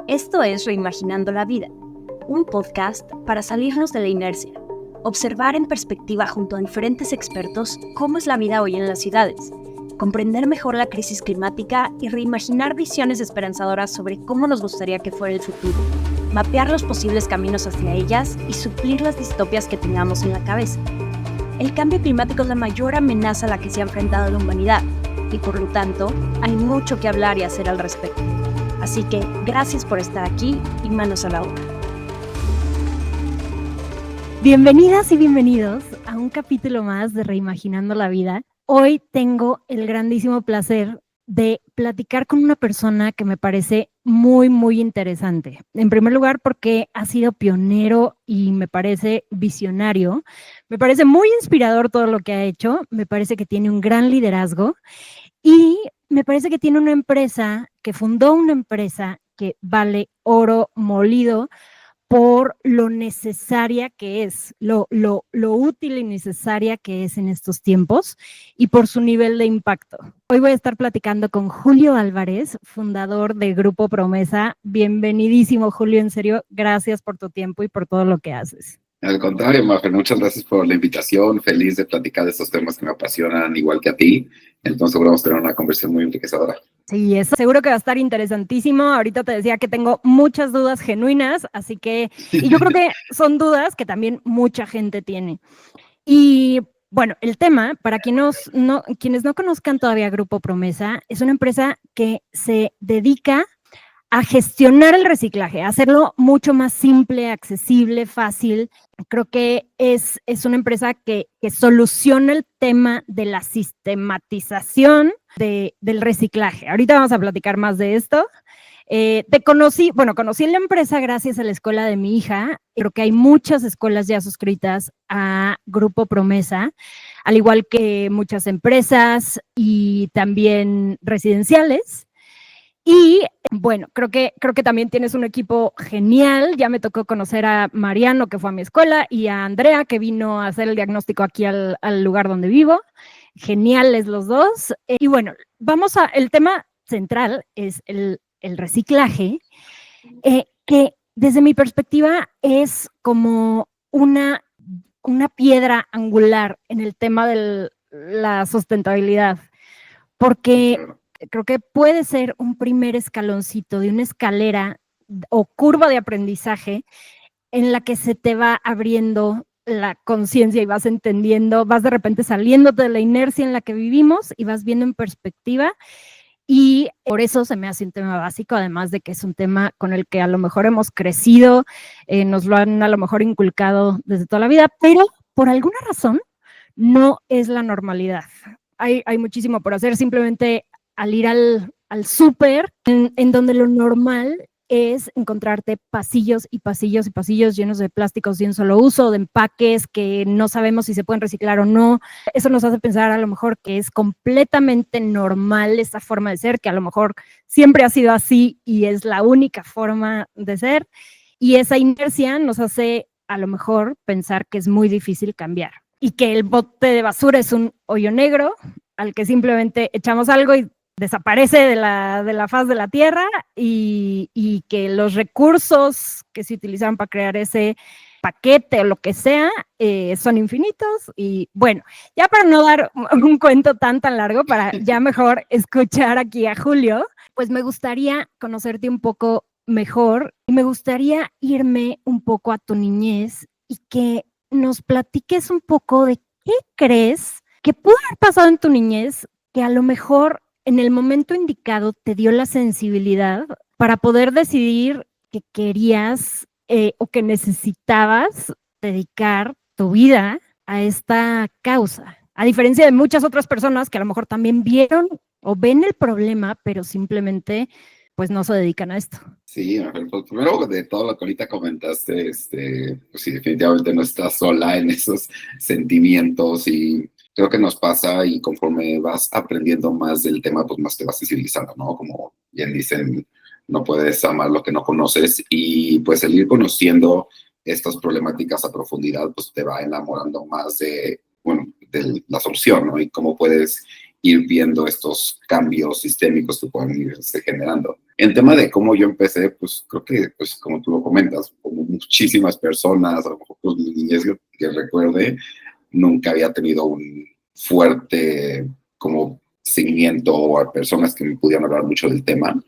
Esto es Reimaginando la Vida, un podcast para salirnos de la inercia, observar en perspectiva junto a diferentes expertos cómo es la vida hoy en las ciudades, comprender mejor la crisis climática y reimaginar visiones esperanzadoras sobre cómo nos gustaría que fuera el futuro, mapear los posibles caminos hacia ellas y suplir las distopias que tengamos en la cabeza. El cambio climático es la mayor amenaza a la que se ha enfrentado la humanidad y por lo tanto hay mucho que hablar y hacer al respecto. Así que gracias por estar aquí y manos a la obra. Bienvenidas y bienvenidos a un capítulo más de Reimaginando la Vida. Hoy tengo el grandísimo placer de platicar con una persona que me parece muy interesante. En primer lugar, porque ha sido pionero y me parece visionario. Me parece muy inspirador todo lo que ha hecho. Me parece que tiene un gran liderazgo y me parece que tiene una empresa, que fundó una empresa que vale oro molido por lo necesaria que es, lo útil y necesaria que es en estos tiempos y por su nivel de impacto. Hoy voy a estar platicando con Julio Álvarez, fundador de Grupo Promesa. Bienvenidísimo, Julio, en serio, gracias por tu tiempo y por todo lo que haces. Al contrario, Mafer, muchas gracias por la invitación. Feliz de platicar de estos temas que me apasionan igual que a ti. Entonces, seguro vamos a tener una conversación muy enriquecedora. Sí, eso seguro que va a estar interesantísimo. Ahorita te decía que tengo muchas dudas genuinas, así que, y yo creo que son dudas que también mucha gente tiene. Y bueno, el tema, para quienes no conozcan todavía Grupo Promesa, es una empresa que se dedica a gestionar el reciclaje, a hacerlo mucho más simple, accesible, fácil. Creo que es una empresa que soluciona el tema de la sistematización del reciclaje. Ahorita vamos a platicar más de esto. Conocí en la empresa gracias a la escuela de mi hija. Creo que hay muchas escuelas ya suscritas a Grupo Promesa, al igual que muchas empresas y también residenciales. Y bueno, creo que también tienes un equipo genial. Ya me tocó conocer a Mariano, que fue a mi escuela, y a Andrea, que vino a hacer el diagnóstico aquí al lugar donde vivo. Geniales los dos. Y bueno, el tema central es el reciclaje, que desde mi perspectiva es como una piedra angular en el tema de la sustentabilidad, porque creo que puede ser un primer escaloncito de una escalera o curva de aprendizaje en la que se te va abriendo la conciencia y vas entendiendo, vas de repente saliéndote de la inercia en la que vivimos y vas viendo en perspectiva. Y por eso se me hace un tema básico, además de que es un tema con el que a lo mejor hemos crecido, nos lo han a lo mejor inculcado desde toda la vida, pero por alguna razón no es la normalidad. Hay muchísimo por hacer, simplemente al ir al súper, en donde lo normal es encontrarte pasillos y pasillos y pasillos llenos de plásticos de un solo uso, de empaques que no sabemos si se pueden reciclar o no. Eso nos hace pensar a lo mejor que es completamente normal esta forma de ser, que a lo mejor siempre ha sido así y es la única forma de ser. Y esa inercia nos hace a lo mejor pensar que es muy difícil cambiar y que el bote de basura es un hoyo negro al que simplemente echamos algo y desaparece de la faz de la tierra y que los recursos que se utilizaron para crear ese paquete o lo que sea son infinitos. Y bueno, ya para no dar un cuento tan largo, para ya mejor escuchar aquí a Julio, pues me gustaría conocerte un poco mejor y me gustaría irme un poco a tu niñez y que nos platiques un poco de qué crees que pudo haber pasado en tu niñez que a lo mejor en el momento indicado te dio la sensibilidad para poder decidir que querías o que necesitabas dedicar tu vida a esta causa. A diferencia de muchas otras personas que a lo mejor también vieron o ven el problema, pero simplemente pues no se dedican a esto. Sí, pues primero de todo lo que ahorita comentaste, pues sí, definitivamente no estás sola en esos sentimientos y creo que nos pasa y conforme vas aprendiendo más del tema, pues más te vas sensibilizando, ¿no? Como bien dicen, no puedes amar lo que no conoces y pues el ir conociendo estas problemáticas a profundidad, pues te va enamorando más de la solución, ¿no? Y cómo puedes ir viendo estos cambios sistémicos que pueden irse generando. En tema de cómo yo empecé, pues creo que, pues como tú lo comentas, como muchísimas personas, a lo mejor pues, mi niñez que recuerde, nunca había tenido un fuerte como seguimiento a personas que me pudieran hablar mucho del tema.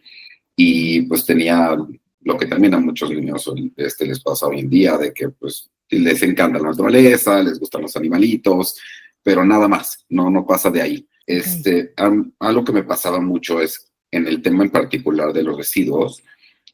Y pues tenía lo que también a muchos niños les pasa hoy en día, de que pues les encanta la naturaleza, les gustan los animalitos, pero nada más, no pasa de ahí. Algo que me pasaba mucho es, en el tema en particular de los residuos,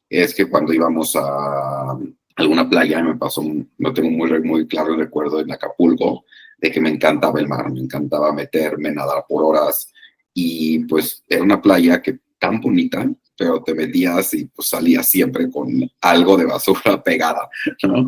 es que cuando íbamos a alguna playa, me pasó, lo tengo muy claro el recuerdo en Acapulco, de que me encantaba el mar, me encantaba meterme, nadar por horas, y pues era una playa que tan bonita, pero te metías y pues salías siempre con algo de basura pegada, ¿no?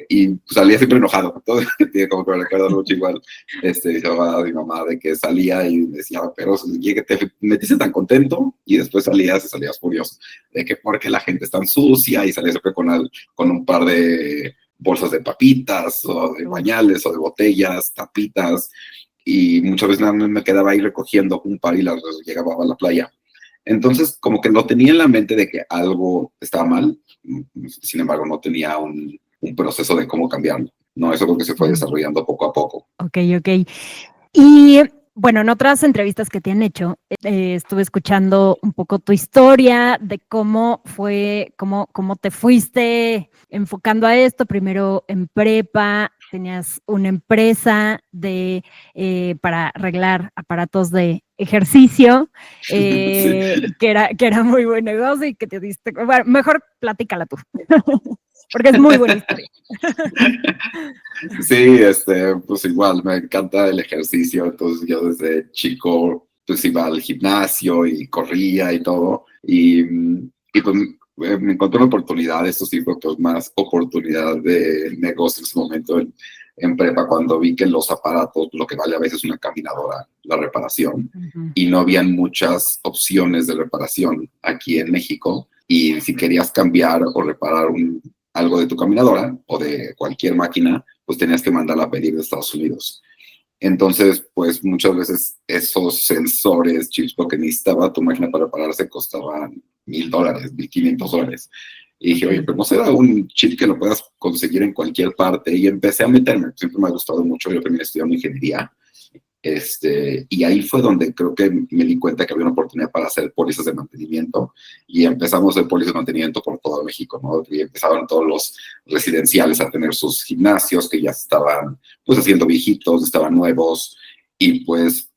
Y pues, salía siempre enojado. Entonces, como que me recuerdo mucho igual, a mi mamá de que salía y me decía, pero te metiste tan contento y después salías y salías furioso, de que porque la gente es tan sucia y salías siempre con un par de bolsas de papitas o de pañales o de botellas, tapitas, y muchas veces nada más me quedaba ahí recogiendo un par y las llegaba a la playa. Entonces, como que lo tenía en la mente de que algo estaba mal, sin embargo, no tenía un proceso de cómo cambiarlo. No, eso creo que se fue desarrollando poco a poco. Ok. Y bueno, en otras entrevistas que te han hecho, estuve escuchando un poco tu historia de cómo te fuiste enfocando a esto, primero en prepa, tenías una empresa para arreglar aparatos de ejercicio, sí, que era muy buen negocio y que te diste, bueno, mejor platícala tú, porque es muy buena historia. Sí, pues igual, me encanta el ejercicio, entonces yo desde chico pues iba al gimnasio y corría y todo, y pues me encontré una oportunidad, esto sí fue pues más oportunidad de negocio en ese momento en prepa, cuando vi que los aparatos, lo que vale a veces una caminadora, la reparación, y no habían muchas opciones de reparación aquí en México, y si querías cambiar o reparar algo de tu caminadora o de cualquier máquina, pues tenías que mandarla a pedir de Estados Unidos. Entonces, pues muchas veces esos sensores, chips, lo que necesitaba tu máquina para repararse costaban $1,000, $1,500. Y dije, oye, pero no será un chip que lo puedas conseguir en cualquier parte. Y empecé a meterme, siempre me ha gustado mucho, yo también estudiando ingeniería. Y ahí fue donde creo que me di cuenta que había una oportunidad para hacer pólizas de mantenimiento, y empezamos a hacer pólizas de mantenimiento por todo México, ¿no? Y empezaron todos los residenciales a tener sus gimnasios que ya estaban pues haciendo viejitos, estaban nuevos, y pues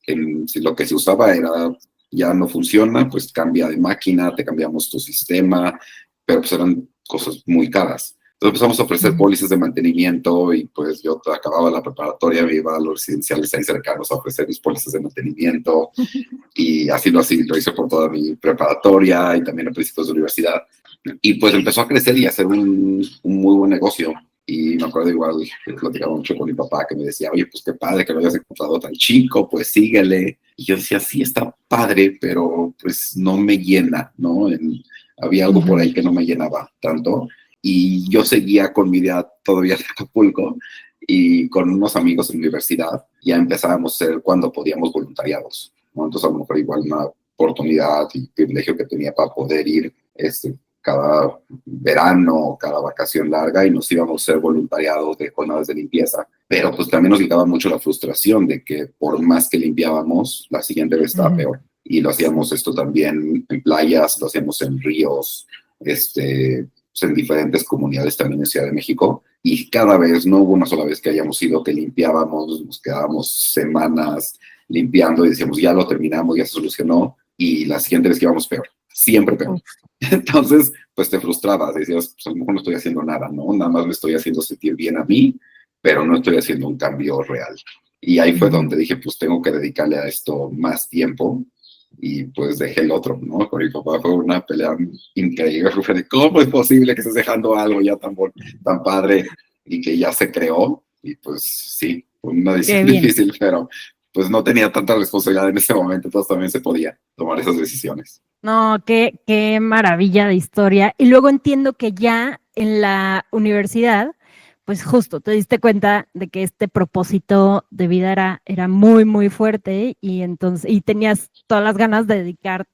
si lo que se usaba era ya no funciona, pues cambia de máquina, te cambiamos tu sistema, pero pues eran cosas muy caras. Entonces empezamos a ofrecer pólizas de mantenimiento, y pues yo acababa la preparatoria, me iba a los residenciales ahí cercanos a ofrecer mis pólizas de mantenimiento, y así lo hice por toda mi preparatoria y también a principios de universidad. Y pues empezó a crecer y a hacer un muy buen negocio. Y me acuerdo igual, que platicaba mucho con mi papá, que me decía, oye, pues qué padre que lo hayas encontrado tan chico, pues síguele. Y yo decía, sí, está padre, pero pues no me llena, ¿no? Había algo por ahí que no me llenaba tanto. Y yo seguía con mi idea todavía de Acapulco, y con unos amigos en la universidad ya empezábamos a hacer cuando podíamos voluntariados, ¿no? Entonces a lo mejor igual una oportunidad y privilegio que tenía para poder ir cada verano, cada vacación larga, y nos íbamos a hacer voluntariados de jornadas de limpieza. Pero pues también nos llegaba mucho la frustración de que por más que limpiábamos, la siguiente vez estaba peor. Y lo hacíamos esto también en playas, lo hacíamos en ríos, en diferentes comunidades también en Ciudad de México, y cada vez, no hubo una sola vez que hayamos ido que limpiábamos, nos quedábamos semanas limpiando y decíamos, ya lo terminamos, ya se solucionó, y la siguiente vez que íbamos peor, siempre peor. Entonces, pues te frustrabas, decías, pues a lo mejor no estoy haciendo nada, ¿no? Nada más me estoy haciendo sentir bien a mí, pero no estoy haciendo un cambio real. Y ahí fue donde dije, pues tengo que dedicarle a esto más tiempo, y pues dejé el otro, ¿no? Con mi papá fue una pelea increíble, de cómo es posible que estés dejando algo ya tan padre y que ya se creó. Y pues sí, fue una decisión difícil, pero pues no tenía tanta responsabilidad en ese momento, entonces también se podía tomar esas decisiones. No, qué maravilla de historia. Y luego entiendo que ya en la universidad, pues justo te diste cuenta de que este propósito de vida era muy, muy fuerte, y entonces, y tenías todas las ganas de dedicar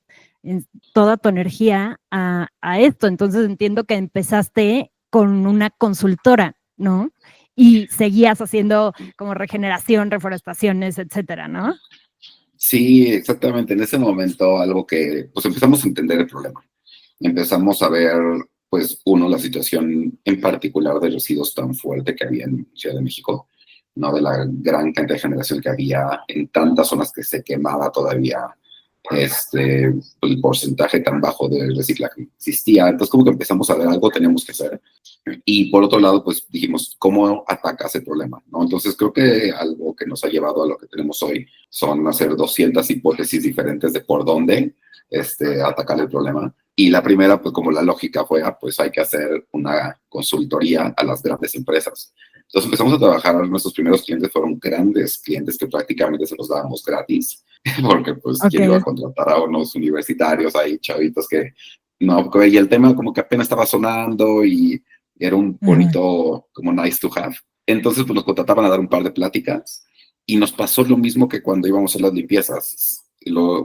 toda tu energía a esto. Entonces entiendo que empezaste con una consultora, ¿no? Y seguías haciendo como regeneración, reforestaciones, etcétera, ¿no? Sí, exactamente. En ese momento algo que, pues empezamos a entender el problema. Empezamos a ver, pues, uno, la situación en particular de residuos tan fuerte que había en Ciudad de México, ¿no? De la gran cantidad de generación que había en tantas zonas que se quemaba todavía, el porcentaje tan bajo de reciclaje existía. Entonces, como que empezamos a ver algo teníamos que hacer. Y por otro lado, pues dijimos, ¿cómo atacas el problema? ¿No? Entonces, creo que algo que nos ha llevado a lo que tenemos hoy son hacer 200 hipótesis diferentes de por dónde atacar el problema. Y la primera, pues como la lógica fue, pues hay que hacer una consultoría a las grandes empresas. Entonces empezamos a trabajar, nuestros primeros clientes fueron grandes clientes que prácticamente se los dábamos gratis, porque pues quién iba a contratar a unos universitarios ahí, chavitos que no, y el tema como que apenas estaba sonando y era un bonito, como nice to have. Entonces pues nos contrataban a dar un par de pláticas y nos pasó lo mismo que cuando íbamos a hacer las limpiezas.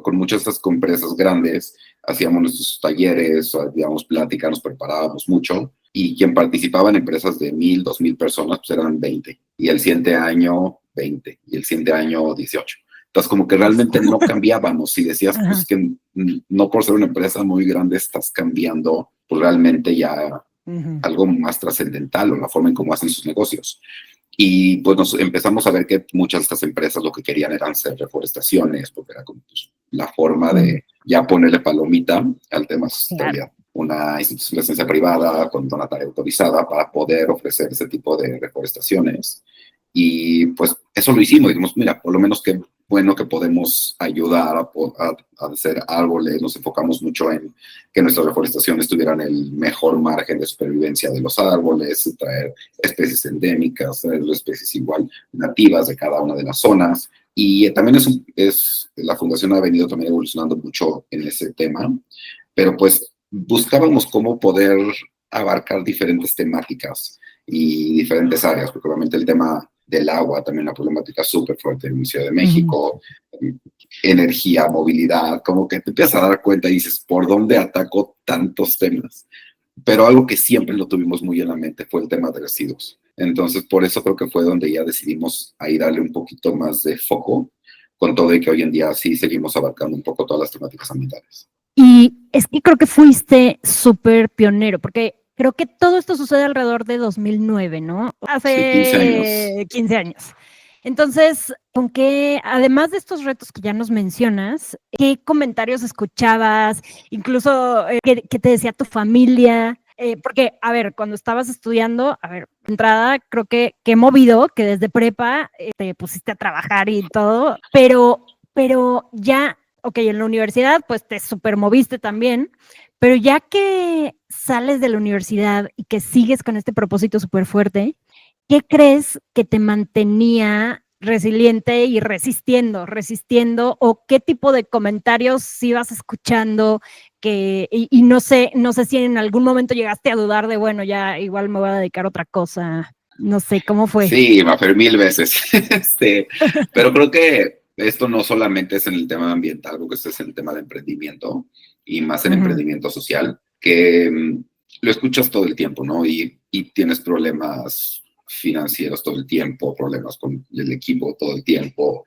Con muchas de estas empresas grandes hacíamos nuestros talleres, hacíamos plática, nos preparábamos mucho y quien participaba en empresas de 1,000, 2,000 personas pues eran 20 y el siguiente año 20 y el siguiente año 18. Entonces como que realmente no cambiábamos y decías pues que no por ser una empresa muy grande estás cambiando pues, realmente ya algo más trascendental o la forma en cómo hacen sus negocios. Y pues nos empezamos a ver que muchas de estas empresas lo que querían eran hacer reforestaciones, porque era como pues, la forma de ya ponerle palomita al tema de sustentabilidad. Una institución de ciencia privada con donataria autorizada para poder ofrecer ese tipo de reforestaciones. Y pues eso lo hicimos. Dijimos, mira, por lo menos qué bueno que podemos ayudar a hacer árboles. Nos enfocamos mucho en que nuestras reforestaciones tuvieran el mejor margen de supervivencia de los árboles, traer especies endémicas, traer especies igual nativas de cada una de las zonas. Y también la fundación ha venido también evolucionando mucho en ese tema, pero pues buscábamos cómo poder abarcar diferentes temáticas y diferentes áreas, porque obviamente el tema del agua, también la problemática súper fuerte en Ciudad de México, energía, movilidad, como que te empiezas a dar cuenta y dices, ¿por dónde ataco tantos temas? Pero algo que siempre lo tuvimos muy en la mente fue el tema de residuos. Entonces, por eso creo que fue donde ya decidimos ahí darle un poquito más de foco, con todo y que hoy en día sí seguimos abarcando un poco todas las temáticas ambientales. Y es que creo que fuiste súper pionero, porque creo que todo esto sucede alrededor de 2009, ¿no? Hace sí, 15 años. 15 años. Entonces, ¿con qué, además de estos retos que ya nos mencionas, qué comentarios escuchabas, incluso qué te decía tu familia? Porque, a ver, cuando estabas estudiando, a ver, de entrada, creo que he movido que desde prepa te pusiste a trabajar y todo, pero ya, ok, en la universidad, pues te supermoviste también, pero ya que sales de la universidad y que sigues con este propósito súper fuerte, ¿qué crees que te mantenía resiliente y resistiendo, o qué tipo de comentarios ibas escuchando y no sé si en algún momento llegaste a dudar de, bueno, ya igual me voy a dedicar a otra cosa, no sé, ¿cómo fue? Sí, Mafer, 1,000 veces. Pero creo que esto no solamente es en el tema ambiental, creo que esto es en el tema de emprendimiento y más en emprendimiento social, que lo escuchas todo el tiempo, ¿no? Y tienes problemas financieros todo el tiempo, problemas con el equipo todo el tiempo.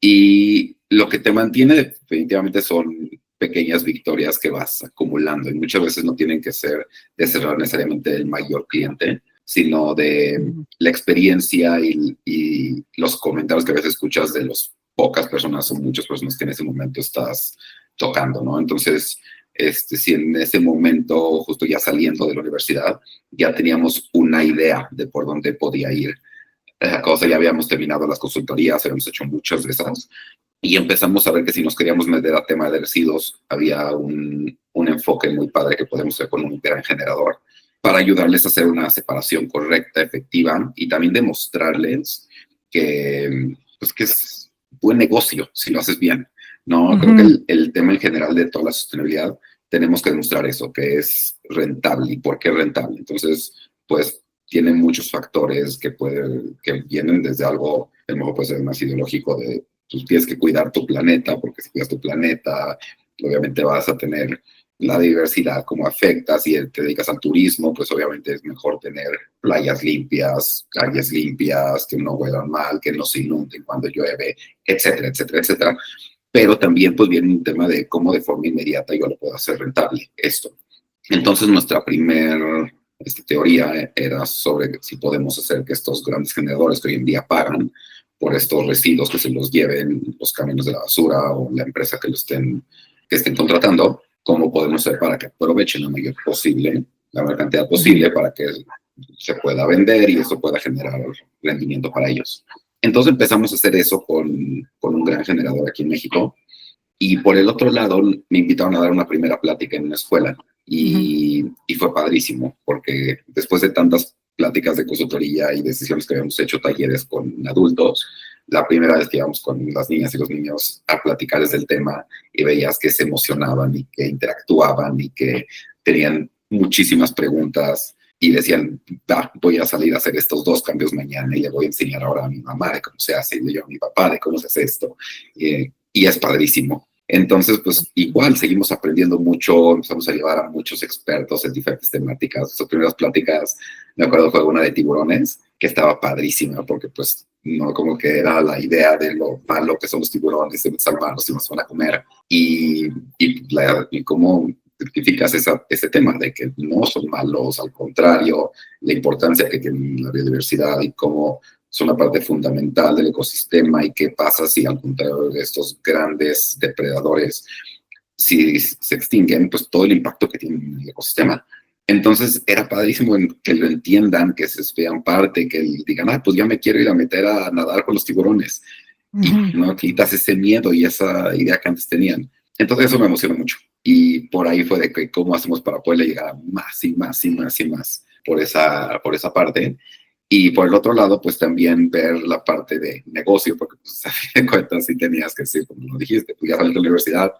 Y lo que te mantiene definitivamente son pequeñas victorias que vas acumulando y muchas veces no tienen que ser de cerrar necesariamente el mayor cliente, sino de la experiencia y los comentarios que a veces escuchas de las pocas personas o muchas personas que en ese momento estás tocando, ¿no? Entonces, si en ese momento, justo ya saliendo de la universidad, ya teníamos una idea de por dónde podía ir esa cosa, ya habíamos terminado las consultorías, habíamos hecho muchas de esas, y empezamos a ver que si nos queríamos meter a tema de residuos, había un enfoque muy padre que podemos hacer con un gran generador para ayudarles a hacer una separación correcta, efectiva, y también demostrarles que, pues, que es buen negocio si lo haces bien, ¿no? Creo que el tema en general de toda la sostenibilidad, tenemos que demostrar eso, que es rentable. ¿Y por qué rentable? Entonces, pues, tiene muchos factores que vienen desde algo, a lo mejor puede ser más ideológico de tú tienes que cuidar tu planeta, porque si cuidas tu planeta, obviamente vas a tener la diversidad como afecta. Si te dedicas al turismo, pues obviamente es mejor tener playas limpias, calles limpias, que no huelan mal, que no se inunden cuando llueve, etcétera, etcétera, etcétera. Pero también pues viene un tema de cómo de forma inmediata yo lo puedo hacer rentable esto. Entonces nuestra primera teoría era sobre si podemos hacer que estos grandes generadores que hoy en día pagan por estos residuos que se los lleven los camiones de la basura o la empresa que estén contratando, cómo podemos hacer para que aprovechen la mayor cantidad posible para que se pueda vender y eso pueda generar rendimiento para ellos. Entonces empezamos a hacer eso con un gran generador aquí en México. Y por el otro lado, me invitaron a dar una primera plática en una escuela y fue padrísimo, porque después de tantas pláticas de consultoría y decisiones que habíamos hecho, talleres con adultos, la primera vez que íbamos con las niñas y los niños a platicarles del tema y veías que se emocionaban y que interactuaban y que tenían muchísimas preguntas y decían, voy a salir a hacer estos 2 cambios mañana y le voy a enseñar ahora a mi mamá de cómo se hace y yo a mi papá de cómo se hace esto. Y es padrísimo. Entonces, pues igual seguimos aprendiendo mucho, empezamos a llevar a muchos expertos en diferentes temáticas. Sus primeras pláticas, me acuerdo, fue una de tiburones, que estaba padrísima, porque pues no como que era la idea de lo malo que son los tiburones, de salvarlos y nos van a comer, y cómo identificas ese tema de que no son malos, al contrario, la importancia que tiene la biodiversidad y cómo son una parte fundamental del ecosistema y qué pasa si al contrario de estos grandes depredadores, si se extinguen, pues todo el impacto que tiene en el ecosistema. Entonces era padrísimo que lo entiendan, que se vean parte, que digan, pues ya me quiero ir a meter a nadar con los tiburones. Y no quitas ese miedo y esa idea que antes tenían. Entonces eso me emociona mucho. Y por ahí fue de que cómo hacemos para poder llegar a más y más y más y más por esa parte. Y por el otro lado, pues también ver la parte de negocio, porque pues, a fin de cuentas sí tenías que decir, como lo dijiste, pues ya saliste de la universidad,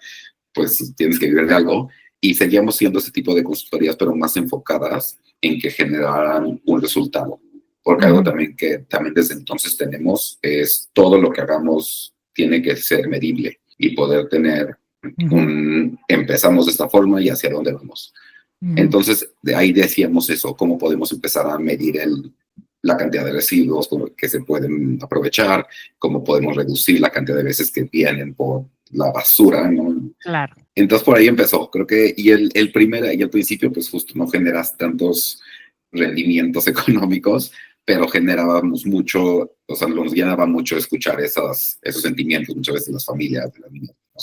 pues tienes que vivir de algo. Y seguíamos siendo ese tipo de consultorías, pero más enfocadas en que generaran un resultado. Porque algo también que también desde entonces tenemos es todo lo que hagamos tiene que ser medible y poder tener empezamos de esta forma y hacia dónde vamos. Entonces, de ahí decíamos eso, cómo podemos empezar a medir la cantidad de residuos que se pueden aprovechar, cómo podemos reducir la cantidad de veces que vienen por la basura, ¿no? Claro. Entonces, por ahí empezó, creo que, y el principio, pues justo no generas tantos rendimientos económicos, pero generábamos mucho, o sea, nos llenaba mucho escuchar esos sentimientos, muchas veces de las familias, de las niñas, ¿no?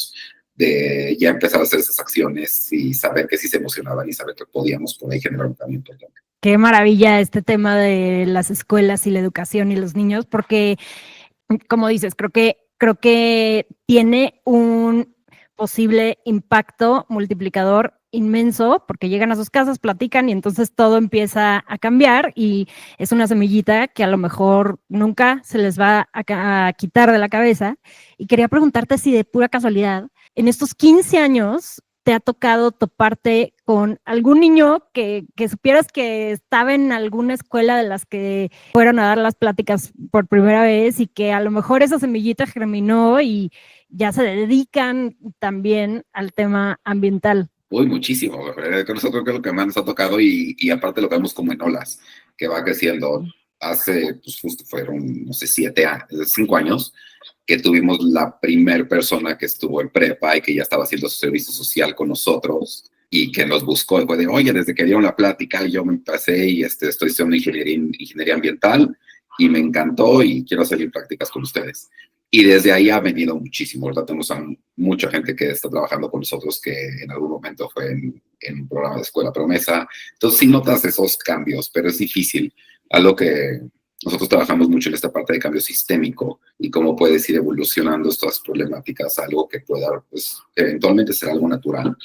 De ya empezar a hacer esas acciones y saber que sí se emocionaban y saber que podíamos por ahí generar un cambio importante. Qué maravilla este tema de las escuelas y la educación y los niños, porque, como dices, creo que tiene un posible impacto multiplicador inmenso, porque llegan a sus casas, platican y entonces todo empieza a cambiar y es una semillita que a lo mejor nunca se les va a quitar de la cabeza. Y quería preguntarte si de pura casualidad, en estos 15 años, ¿te ha tocado toparte con algún niño que supieras que estaba en alguna escuela de las que fueron a dar las pláticas por primera vez y que a lo mejor esa semillita germinó y ya se dedican también al tema ambiental? Uy, muchísimo. Nosotros creo que es lo que más nos ha tocado y aparte lo vemos como en olas, que va creciendo. Hace, pues justo fueron, no sé, 5 años, que tuvimos la primer persona que estuvo en prepa y que ya estaba haciendo su servicio social con nosotros y que nos buscó y fue de, oye, desde que dieron la plática yo me pasé y estoy estudiando ingeniería ambiental y me encantó y quiero hacer prácticas con ustedes. Y desde ahí ha venido muchísimo, ¿verdad? Tenemos a mucha gente que está trabajando con nosotros que en algún momento fue en un programa de Escuela Promesa. Entonces sí notas esos cambios, pero es difícil. Algo que nosotros trabajamos mucho en esta parte de cambio sistémico y cómo puedes ir evolucionando estas problemáticas a algo que pueda, pues, eventualmente ser algo natural.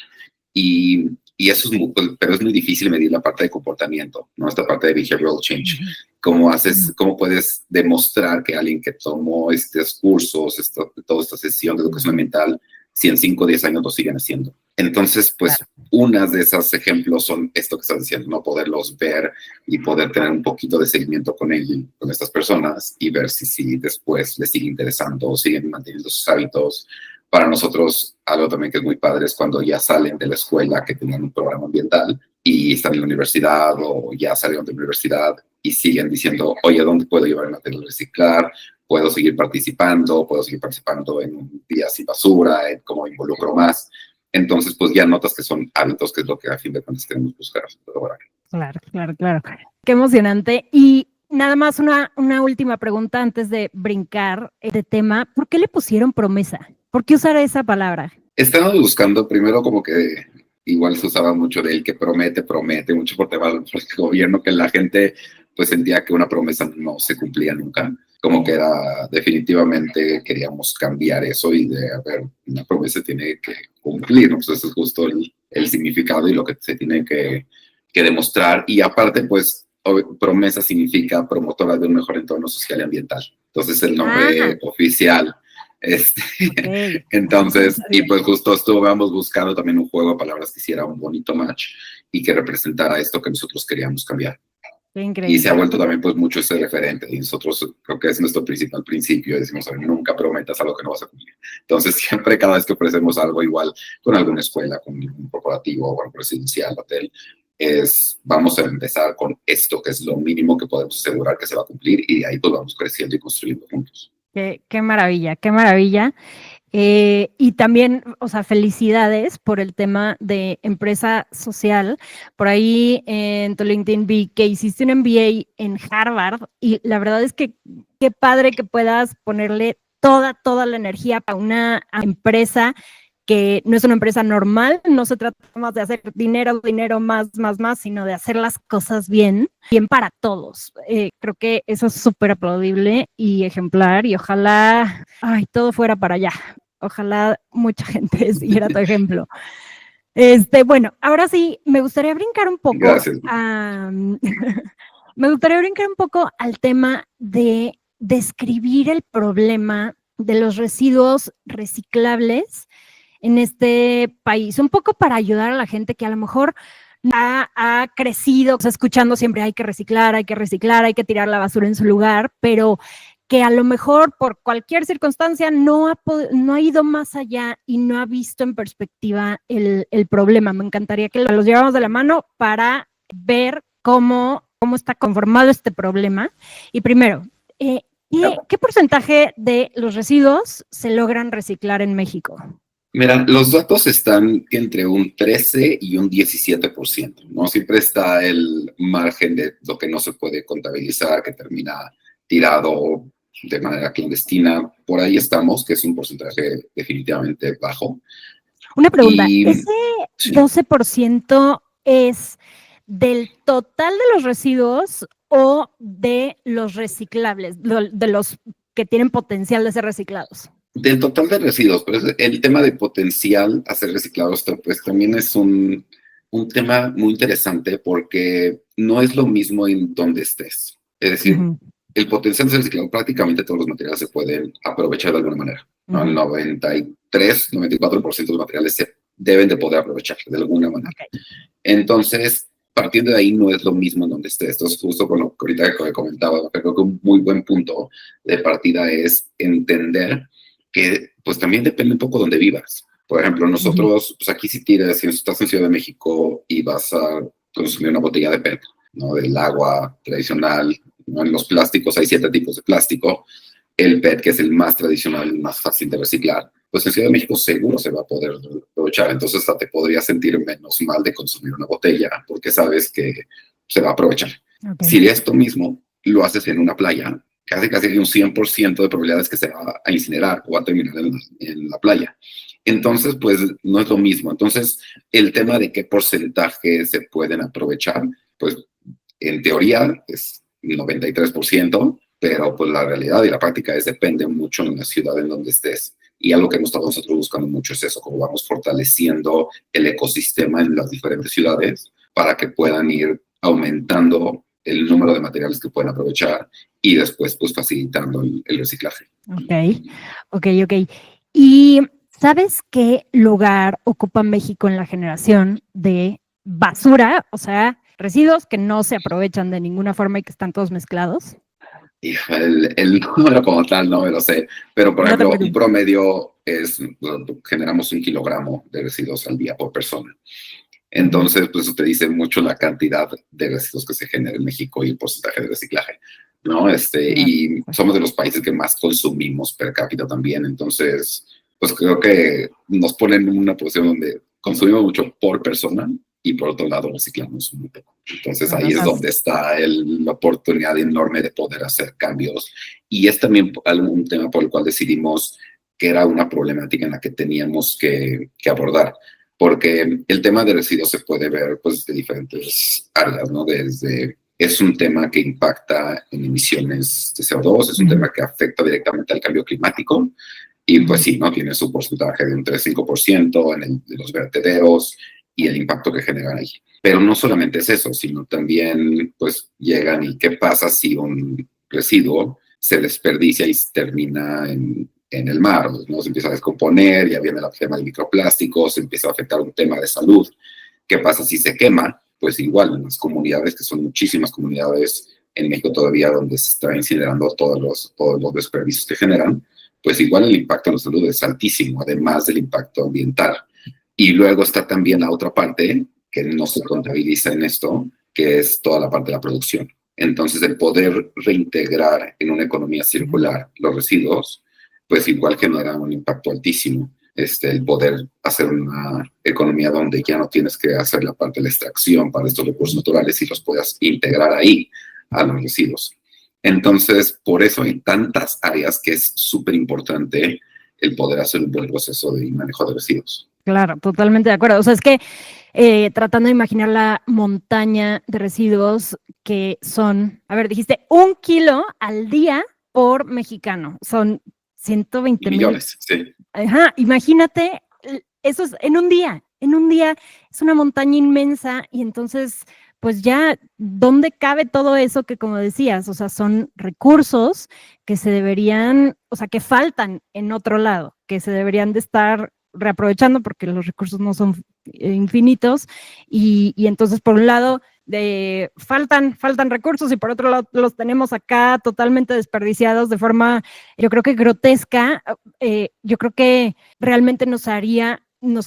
Y eso es pero es muy difícil medir la parte de comportamiento, ¿no? Esta parte de behavioral change. ¿Cómo puedes demostrar que alguien que tomó estos cursos, toda esta sesión de educación ambiental, si en 5 o 10 años lo siguen haciendo? Entonces, pues, unas de esos ejemplos son esto que estás diciendo, ¿no? Poderlos ver y poder tener un poquito de seguimiento con estas personas y ver si después les sigue interesando o siguen manteniendo sus hábitos Para nosotros, algo también que es muy padre es cuando ya salen de la escuela, que tenían un programa ambiental, y están en la universidad o ya salieron de la universidad y siguen diciendo, oye, ¿dónde puedo llevar el material a reciclar? Puedo seguir participando en un día sin basura, en cómo involucro más. Entonces, pues ya notas que son hábitos, que es lo que a fin de cuentas queremos buscar lograr. Claro, claro, claro. Qué emocionante. Y nada más una última pregunta antes de brincar de tema. ¿Por qué le pusieron promesa? ¿Por qué usar esa palabra? Estamos buscando primero como que igual se usaba mucho de él que promete, mucho por tema del gobierno, que la gente pues sentía que una promesa no se cumplía nunca. Como que era, definitivamente queríamos cambiar eso y de, a ver, una promesa tiene que cumplir, ¿no? Pues ese es justo el significado y lo que se tiene que demostrar. Y aparte, pues, promesa significa promotora de un mejor entorno social y ambiental. Entonces, el nombre oficial. Okay. Entonces, y pues justo estuvimos buscando también un juego de palabras que hiciera un bonito match y que representara esto que nosotros queríamos cambiar. Increíble. Y se ha vuelto también pues mucho ese referente y nosotros creo que es nuestro principal principio, decimos, a ver, nunca prometas algo que no vas a cumplir. Entonces siempre cada vez que ofrecemos algo igual con alguna escuela, con un corporativo o algo residencial, hotel, vamos a empezar con esto que es lo mínimo que podemos asegurar que se va a cumplir y de ahí pues vamos creciendo y construyendo juntos. Qué maravilla, qué maravilla. Y también, o sea, felicidades por el tema de empresa social. Por ahí en tu LinkedIn vi que hiciste un MBA en Harvard y la verdad es que qué padre que puedas ponerle toda la energía para una empresa que no es una empresa normal, no se trata más de hacer dinero, más, sino de hacer las cosas bien para todos. Creo que eso es súper aplaudible y ejemplar y ojalá, todo fuera para allá. Ojalá mucha gente siguiera tu ejemplo. Bueno, ahora sí, me gustaría brincar un poco. Gracias. Me gustaría brincar un poco al tema de describir el problema de los residuos reciclables en este país, un poco para ayudar a la gente que a lo mejor ha crecido, o sea, escuchando siempre hay que reciclar, hay que tirar la basura en su lugar, pero que a lo mejor por cualquier circunstancia no ha ido más allá y no ha visto en perspectiva el problema. Me encantaría que los lleváramos de la mano para ver cómo está conformado este problema. Y primero, ¿qué porcentaje de los residuos se logran reciclar en México? Mira, los datos están entre un 13 y un 17%, ¿no? Siempre está el margen de lo que no se puede contabilizar, que termina tirado de manera clandestina. Por ahí estamos, que es un porcentaje definitivamente bajo. Una pregunta, ¿ese 12% es del total de los residuos o de los reciclables, de los que tienen potencial de ser reciclados? Del total de residuos, pero el tema de potencial a ser reciclados, pues también es un tema muy interesante porque no es lo mismo en donde estés. Es decir, el potencial de ser reciclado, prácticamente todos los materiales se pueden aprovechar de alguna manera, ¿no? El 93, 94% de los materiales se deben de poder aprovechar de alguna manera. Okay. Entonces, partiendo de ahí no es lo mismo en donde estés. Entonces, justo con lo que ahorita comentaba, creo que un muy buen punto de partida es entender que pues también depende un poco de dónde vivas. Por ejemplo, nosotros, pues aquí si estás en Ciudad de México y vas a consumir una botella de PET, ¿no? Del agua tradicional, ¿no? En los plásticos hay 7 tipos de plástico. El PET, que es el más tradicional y más fácil de reciclar, pues en Ciudad de México seguro se va a poder aprovechar. Entonces hasta te podrías sentir menos mal de consumir una botella porque sabes que se va a aprovechar. Okay. Si esto mismo lo haces en una playa, casi hay un 100% de probabilidades que se va a incinerar o va a terminar en la playa. Entonces, pues no es lo mismo. Entonces, el tema de qué porcentaje se pueden aprovechar, pues en teoría es 93%, pero pues la realidad y la práctica depende mucho en la ciudad en donde estés. Y algo que estamos nosotros buscando mucho es eso, cómo vamos fortaleciendo el ecosistema en las diferentes ciudades para que puedan ir aumentando el número de materiales que pueden aprovechar y después pues facilitando el reciclaje. Ok. ¿Y sabes qué lugar ocupa México en la generación de basura? O sea, residuos que no se aprovechan de ninguna forma y que están todos mezclados. Y el número como tal no me lo sé, pero por No te ejemplo, un preocupes. promedio es, generamos 1 kilogramo de residuos al día por persona. Ujú. Entonces, pues eso te dice mucho la cantidad de residuos que se genera en México y el porcentaje de reciclaje, ¿no? Claro, Y somos de los países que más consumimos per cápita también. Entonces, pues creo que nos ponen en una posición donde consumimos mucho por persona y por otro lado reciclamos muy poco. Entonces claro, ahí o es sea, donde está la oportunidad enorme de poder hacer cambios. Y es también algún tema por el cual decidimos que era una problemática en la que teníamos que abordar, porque el tema de residuos se puede ver pues de diferentes áreas, ¿no? Desde es un tema que impacta en emisiones de CO2, es un ujú, tema que afecta directamente al cambio climático y pues ujú. sí, ¿no? Tiene su porcentaje de un 3-5% de los vertederos y el impacto que generan ahí. Pero no solamente es eso, sino también pues llegan y qué pasa si un residuo se desperdicia y termina en el mar, ¿no? Se empieza a descomponer, ya viene el tema de microplásticos, se empieza a afectar un tema de salud. ¿Qué pasa si se quema? Pues igual en las comunidades, que son muchísimas comunidades en México todavía donde se está incinerando todos los desperdicios que generan, pues igual el impacto en la salud es altísimo, además del impacto ambiental. Y luego está también la otra parte que no se contabiliza en esto, que es toda la parte de la producción. Entonces, el poder reintegrar en una economía circular los residuos, pues igual genera un impacto altísimo. El poder hacer una economía donde ya no tienes que hacer la parte de la extracción para estos recursos naturales y los puedas integrar ahí a los residuos. Entonces, por eso hay tantas áreas que es súper importante el poder hacer un buen proceso de manejo de residuos. Claro, totalmente de acuerdo. O sea, es que tratando de imaginar la montaña de residuos que son, a ver, dijiste 1 kilo al día por mexicano, son 120,000. Millones, sí. Ajá, imagínate, eso es en un día es una montaña inmensa y entonces, pues ya, ¿dónde cabe todo eso que, como decías, o sea, son recursos que se deberían, o sea, que faltan en otro lado, que se deberían de estar reaprovechando porque los recursos no son infinitos y entonces, por un lado, faltan recursos y por otro lado los tenemos acá totalmente desperdiciados de forma, yo creo que grotesca. Yo creo que realmente nos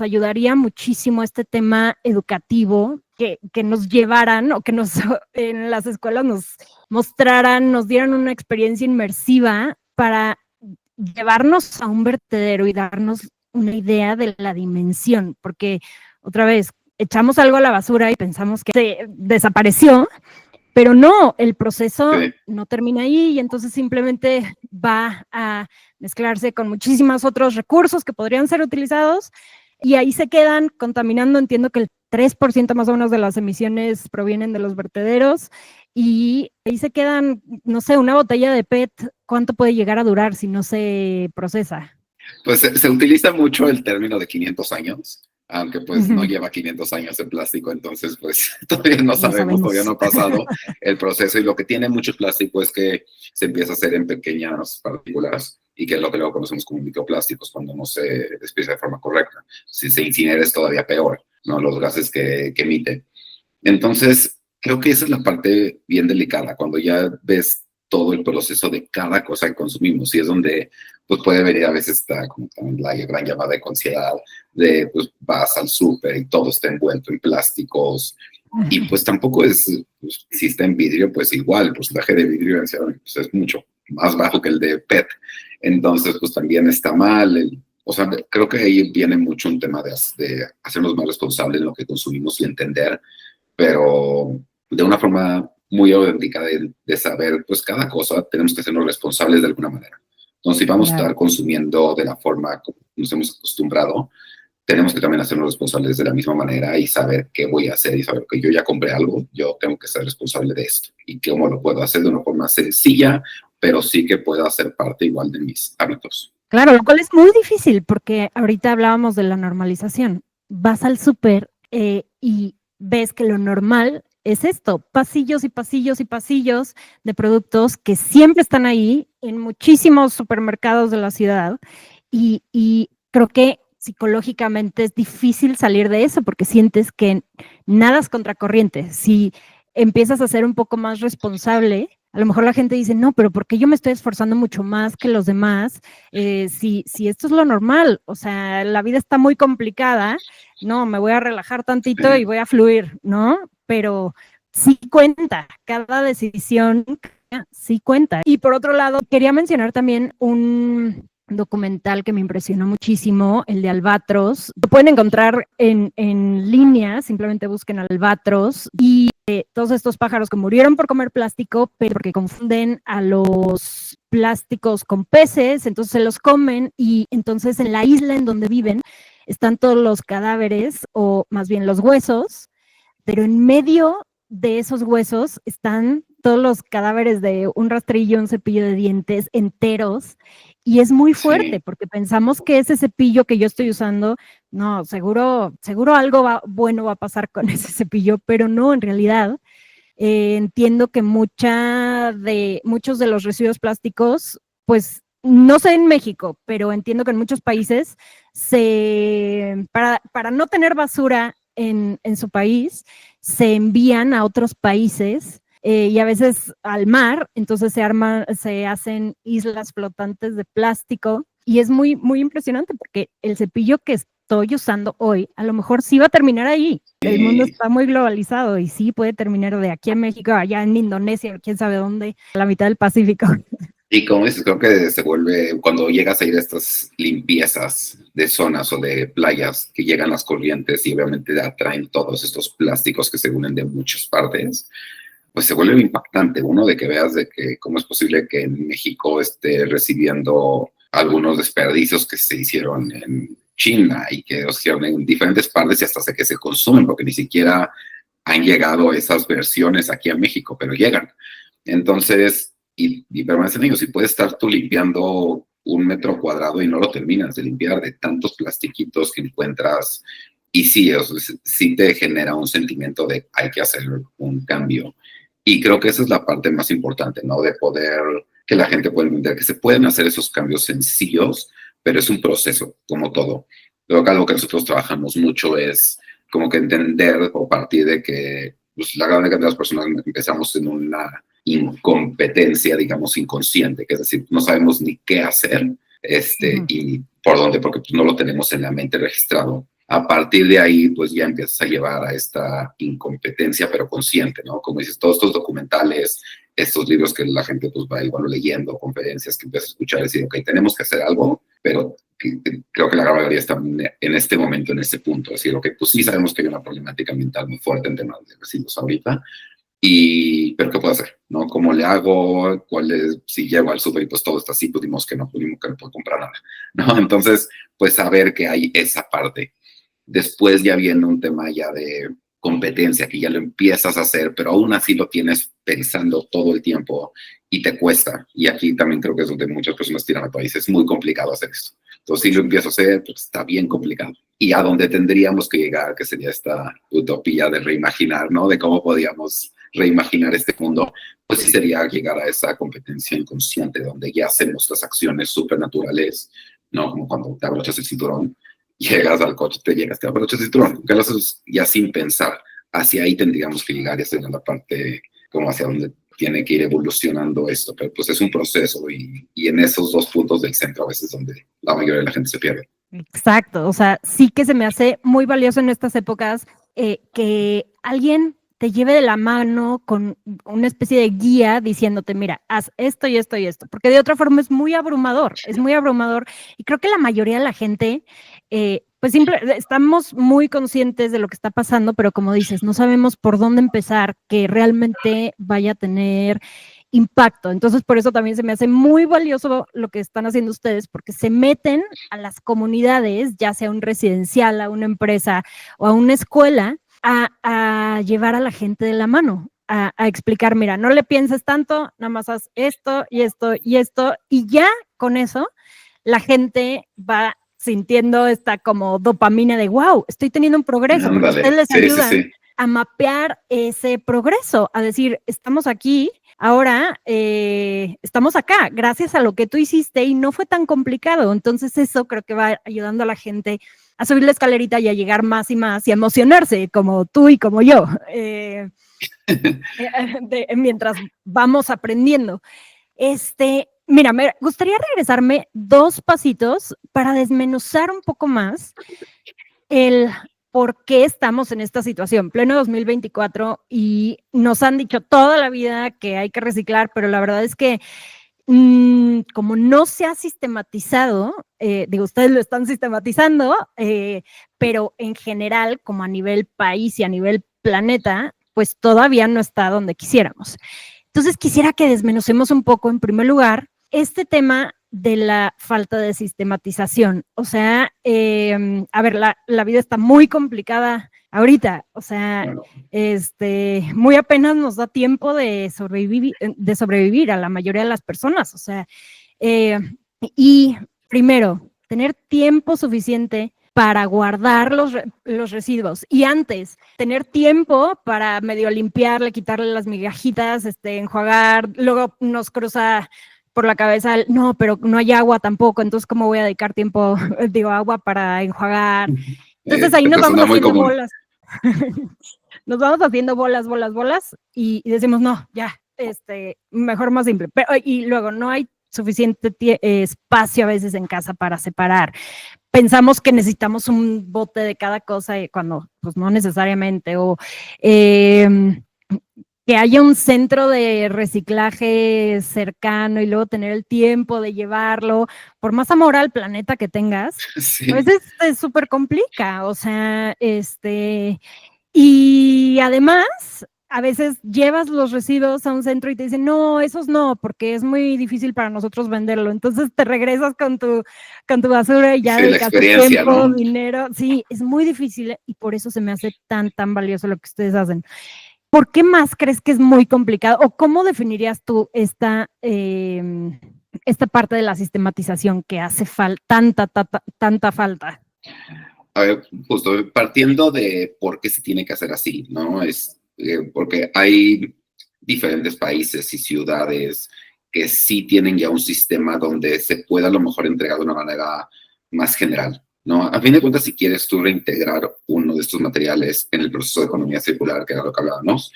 ayudaría muchísimo este tema educativo, que nos llevaran o que nos en las escuelas nos mostraran, nos dieran una experiencia inmersiva para llevarnos a un vertedero y darnos una idea de la dimensión, porque otra vez echamos algo a la basura y pensamos que se desapareció, pero no, el proceso Sí. no termina ahí y entonces simplemente va a mezclarse con muchísimos otros recursos que podrían ser utilizados y ahí se quedan contaminando. Entiendo que el 3% más o menos de las emisiones provienen de los vertederos y ahí se quedan, no sé, una botella de PET, ¿cuánto puede llegar a durar si no se procesa? Pues se utiliza mucho el término de 500 años, aunque pues no Ujú. lleva 500 años el plástico, entonces pues todavía no No sabemos, todavía sabemos. no ha pasado el proceso y lo que tiene mucho plástico es que se empieza a hacer en pequeñas partículas y que es lo que luego conocemos como microplásticos cuando no se despide de forma correcta. Si se incinera es todavía peor, ¿no? Los gases que emite. Entonces, creo que esa es la parte bien delicada, cuando ya ves todo el proceso de cada cosa que consumimos, y es donde pues puede venir a veces esta, como también la gran llamada de ansiedad, de pues vas al súper y todo está envuelto en plásticos, y pues tampoco es, pues, si está en vidrio, pues igual, el porcentaje de vidrio pues, es mucho más bajo que el de PET, entonces pues también está mal, o sea, creo que ahí viene mucho un tema de hacernos más responsables en lo que consumimos y entender, pero de una forma muy auténtica de saber, pues cada cosa tenemos que hacernos responsables de alguna manera. Entonces, si vamos a Claro. estar consumiendo de la forma como nos hemos acostumbrado, tenemos que también hacernos responsables de la misma manera y saber qué voy a hacer y saber que yo ya compré algo, yo tengo que ser responsable de esto y cómo lo puedo hacer de una forma sencilla, pero sí que pueda ser parte igual de mis hábitos. Claro, lo cual es muy difícil porque ahorita hablábamos de la normalización. Vas al súper y ves que lo normal es esto, pasillos y pasillos y pasillos de productos que siempre están ahí en muchísimos supermercados de la ciudad y creo que psicológicamente es difícil salir de eso porque sientes que nada es contracorriente. Si empiezas a ser un poco más responsable, A lo mejor la gente dice, no, pero ¿por qué yo me estoy esforzando mucho más que los demás? Si esto es lo normal, o sea, la vida está muy complicada, no, me voy a relajar tantito y voy a fluir, ¿no? Pero sí cuenta, cada decisión sí cuenta. Y por otro lado, quería mencionar también un documental que me impresionó muchísimo, el de Albatros. Lo pueden encontrar en línea, simplemente busquen Albatros y todos estos pájaros que murieron por comer plástico, pero porque confunden a los plásticos con peces, entonces se los comen y entonces en la isla en donde viven están todos los cadáveres o más bien los huesos, pero en medio de esos huesos están todos los cadáveres de un rastrillo, un cepillo de dientes enteros, y es muy fuerte Sí. porque pensamos que ese cepillo que yo estoy usando, no, seguro algo bueno va a pasar con ese cepillo, pero no, en realidad entiendo que muchos de los residuos plásticos, pues no sé en México, pero entiendo que en muchos países para no tener basura en su país, se envían a otros países y a veces al mar, entonces se hacen islas flotantes de plástico y es muy, muy impresionante porque el cepillo que estoy usando hoy, a lo mejor sí va a terminar ahí. El mundo está muy globalizado y sí puede terminar de aquí en México, allá en Indonesia, quién sabe dónde, a la mitad del Pacífico. Y como dices, creo que se vuelve, cuando llegas a ir a estas limpiezas de zonas o de playas, que llegan las corrientes y obviamente atraen todos estos plásticos que se unen de muchas partes, pues se vuelve impactante, uno, de que veas de que cómo es posible que en México esté recibiendo algunos desperdicios que se hicieron en China y que los hicieron en diferentes partes y hasta sé que se consumen, porque ni siquiera han llegado esas versiones aquí a México, pero llegan. Entonces, y permanecen ellos, y puedes estar tú limpiando 1 metro cuadrado y no lo terminas de limpiar de tantos plastiquitos que encuentras. Y sí, o sea, sí te genera un sentimiento de hay que hacer un cambio. Y creo que esa es la parte más importante, ¿no? De poder que la gente pueda entender que se pueden hacer esos cambios sencillos, pero es un proceso, como todo. Creo que algo que nosotros trabajamos mucho es como que entender o partir de que pues, la gran cantidad de las personas empezamos en una incompetencia, digamos, inconsciente, que es decir, no sabemos ni qué hacer y por dónde, porque pues, no lo tenemos en la mente registrado. A partir de ahí, pues ya empiezas a llevar a esta incompetencia, pero consciente, ¿no? Como dices, todos estos documentales, estos libros que la gente pues va igual leyendo, conferencias que empiezas a escuchar, decir, ok, tenemos que hacer algo, pero creo que la gran mayoría está en este momento, en este punto. Es decir, ok, pues sí sabemos que hay una problemática ambiental muy fuerte en temas de residuos ahorita, pero ¿qué puedo hacer? ¿No? ¿Cómo le hago? Si llego al súper y pues todo está así, pues dimos que no puedo comprar nada, ¿no? Entonces, pues saber que hay esa parte. Después ya viene un tema ya de competencia, que ya lo empiezas a hacer, pero aún así lo tienes pensando todo el tiempo y te cuesta. Y aquí también creo que es donde muchas personas tiran al país. Es muy complicado hacer esto. Entonces, si lo empiezo a hacer, pues está bien complicado. Y a donde tendríamos que llegar, que sería esta utopía de reimaginar, ¿no? De cómo podíamos reimaginar este mundo, pues sí sería llegar a esa competencia inconsciente, donde ya hacemos las acciones supernaturales, ¿no? Como cuando te abrochas el cinturón, llegas al coche, te abrochas el cinturón, que lo haces ya sin pensar. Hacia ahí tendríamos que llegar y hacer la parte como hacia donde tiene que ir evolucionando esto, pero pues es un proceso y en esos dos puntos del centro a veces donde la mayoría de la gente se pierde. Exacto, o sea, sí que se me hace muy valioso en estas épocas que alguien te lleve de la mano con una especie de guía diciéndote, mira, haz esto y esto y esto, porque de otra forma es muy abrumador y creo que la mayoría de la gente, pues estamos muy conscientes de lo que está pasando, pero como dices, no sabemos por dónde empezar que realmente vaya a tener impacto. Entonces, por eso también se me hace muy valioso lo que están haciendo ustedes, porque se meten a las comunidades, ya sea un residencial, a una empresa o a una escuela, a llevar a la gente de la mano, a explicar, mira, no le pienses tanto, nada más haz esto y esto y esto, y ya con eso la gente va sintiendo esta como dopamina de, wow, estoy teniendo un progreso, porque ustedes les ayudan a mapear ese progreso, a decir, estamos aquí, ahora estamos acá, gracias a lo que tú hiciste y no fue tan complicado. Entonces eso creo que va ayudando a la gente a subir la escalerita y a llegar más y más y a emocionarse como tú y como yo. mientras vamos aprendiendo. Mira, me gustaría regresarme 2 pasitos para desmenuzar un poco más el por qué estamos en esta situación, pleno 2024, y nos han dicho toda la vida que hay que reciclar, pero la verdad es que como no se ha sistematizado, digo, ustedes lo están sistematizando, pero en general, como a nivel país y a nivel planeta, pues todavía no está donde quisiéramos. Entonces quisiera que desmenucemos un poco, en primer lugar, este tema de la falta de sistematización. O sea, a ver, la vida está muy complicada ahorita, o sea, Bueno, muy apenas nos da tiempo de sobrevivir a la mayoría de las personas, o sea, y primero, tener tiempo suficiente para guardar los residuos y antes tener tiempo para medio limpiarle, quitarle las migajitas, enjuagar, luego nos cruza por la cabeza, no, pero no hay agua tampoco, entonces ¿cómo voy a dedicar tiempo, digo, agua para enjuagar? Entonces ahí nos esta es vamos una muy haciendo común. bolas. Nos vamos haciendo bolas y decimos, no, ya, mejor más simple. Pero, y luego no hay suficiente espacio a veces en casa para separar. Pensamos que necesitamos un bote de cada cosa cuando pues no necesariamente, o que haya un centro de reciclaje cercano y luego tener el tiempo de llevarlo, por más amor al planeta que tengas, a Sí, veces es súper complica, o sea, y además, a veces llevas los residuos a un centro y te dicen, no, esos no, porque es muy difícil para nosotros venderlo. Entonces te regresas con tu basura y ya sí, la dedicaste experiencia, tiempo, ¿no? dinero. Sí, es muy difícil y por eso se me hace tan valioso lo que ustedes hacen. ¿Por qué más crees que es muy complicado? ¿O cómo definirías tú esta parte de la sistematización que hace tanta falta? A ver, justo partiendo de por qué se tiene que hacer así, ¿no? Porque hay diferentes países y ciudades que sí tienen ya un sistema donde se pueda a lo mejor entregar de una manera más general, ¿no? A fin de cuentas, si quieres tú reintegrar uno de estos materiales en el proceso de economía circular, que era lo que hablábamos,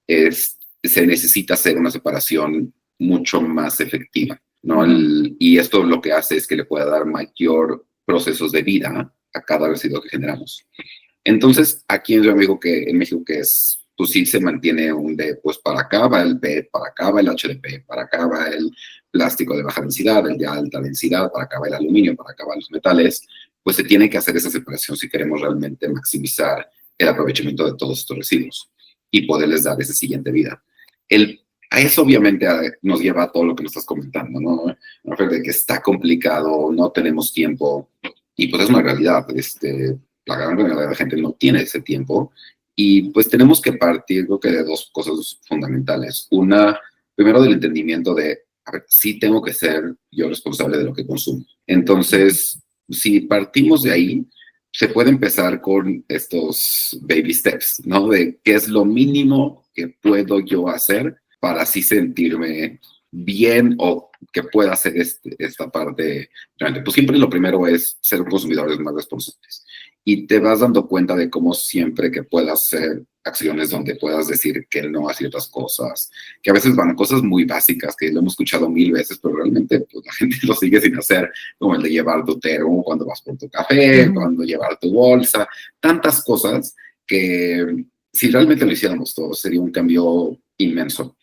se necesita hacer una separación mucho más efectiva, ¿no? Y esto lo que hace es que le pueda dar mayor procesos de vida a cada residuo que generamos. Entonces, aquí yo digo que en México que es, pues sí se mantiene un D, pues para acá va el B, para acá va el HDP, para acá va el plástico de baja densidad, el de alta densidad, para acá va el aluminio, para acá van los metales, pues se tiene que hacer esa separación si queremos realmente maximizar el aprovechamiento de todos estos residuos y poderles dar esa siguiente vida. A eso obviamente nos lleva a todo lo que nos estás comentando, ¿no? De que está complicado, no tenemos tiempo, y pues es una realidad, la gran mayoría de la gente no tiene ese tiempo, y pues tenemos que partir, creo que de 2 cosas fundamentales. Una, primero del entendimiento de, a ver, sí tengo que ser yo responsable de lo que consumo. Entonces, si partimos de ahí, se puede empezar con estos baby steps, ¿no? De qué es lo mínimo que puedo yo hacer para así sentirme bien o que pueda hacer esta parte. Pues siempre lo primero es ser consumidores más responsables. Y te vas dando cuenta de cómo siempre que puedas hacer acciones donde puedas decir que no a ciertas cosas, que a veces van a cosas muy básicas, que lo hemos escuchado 1000 veces, pero realmente pues, la gente lo sigue sin hacer, como el de llevar tu termo cuando vas por tu café, cuando llevar tu bolsa, tantas cosas que si realmente lo hiciéramos todos sería un cambio inmenso,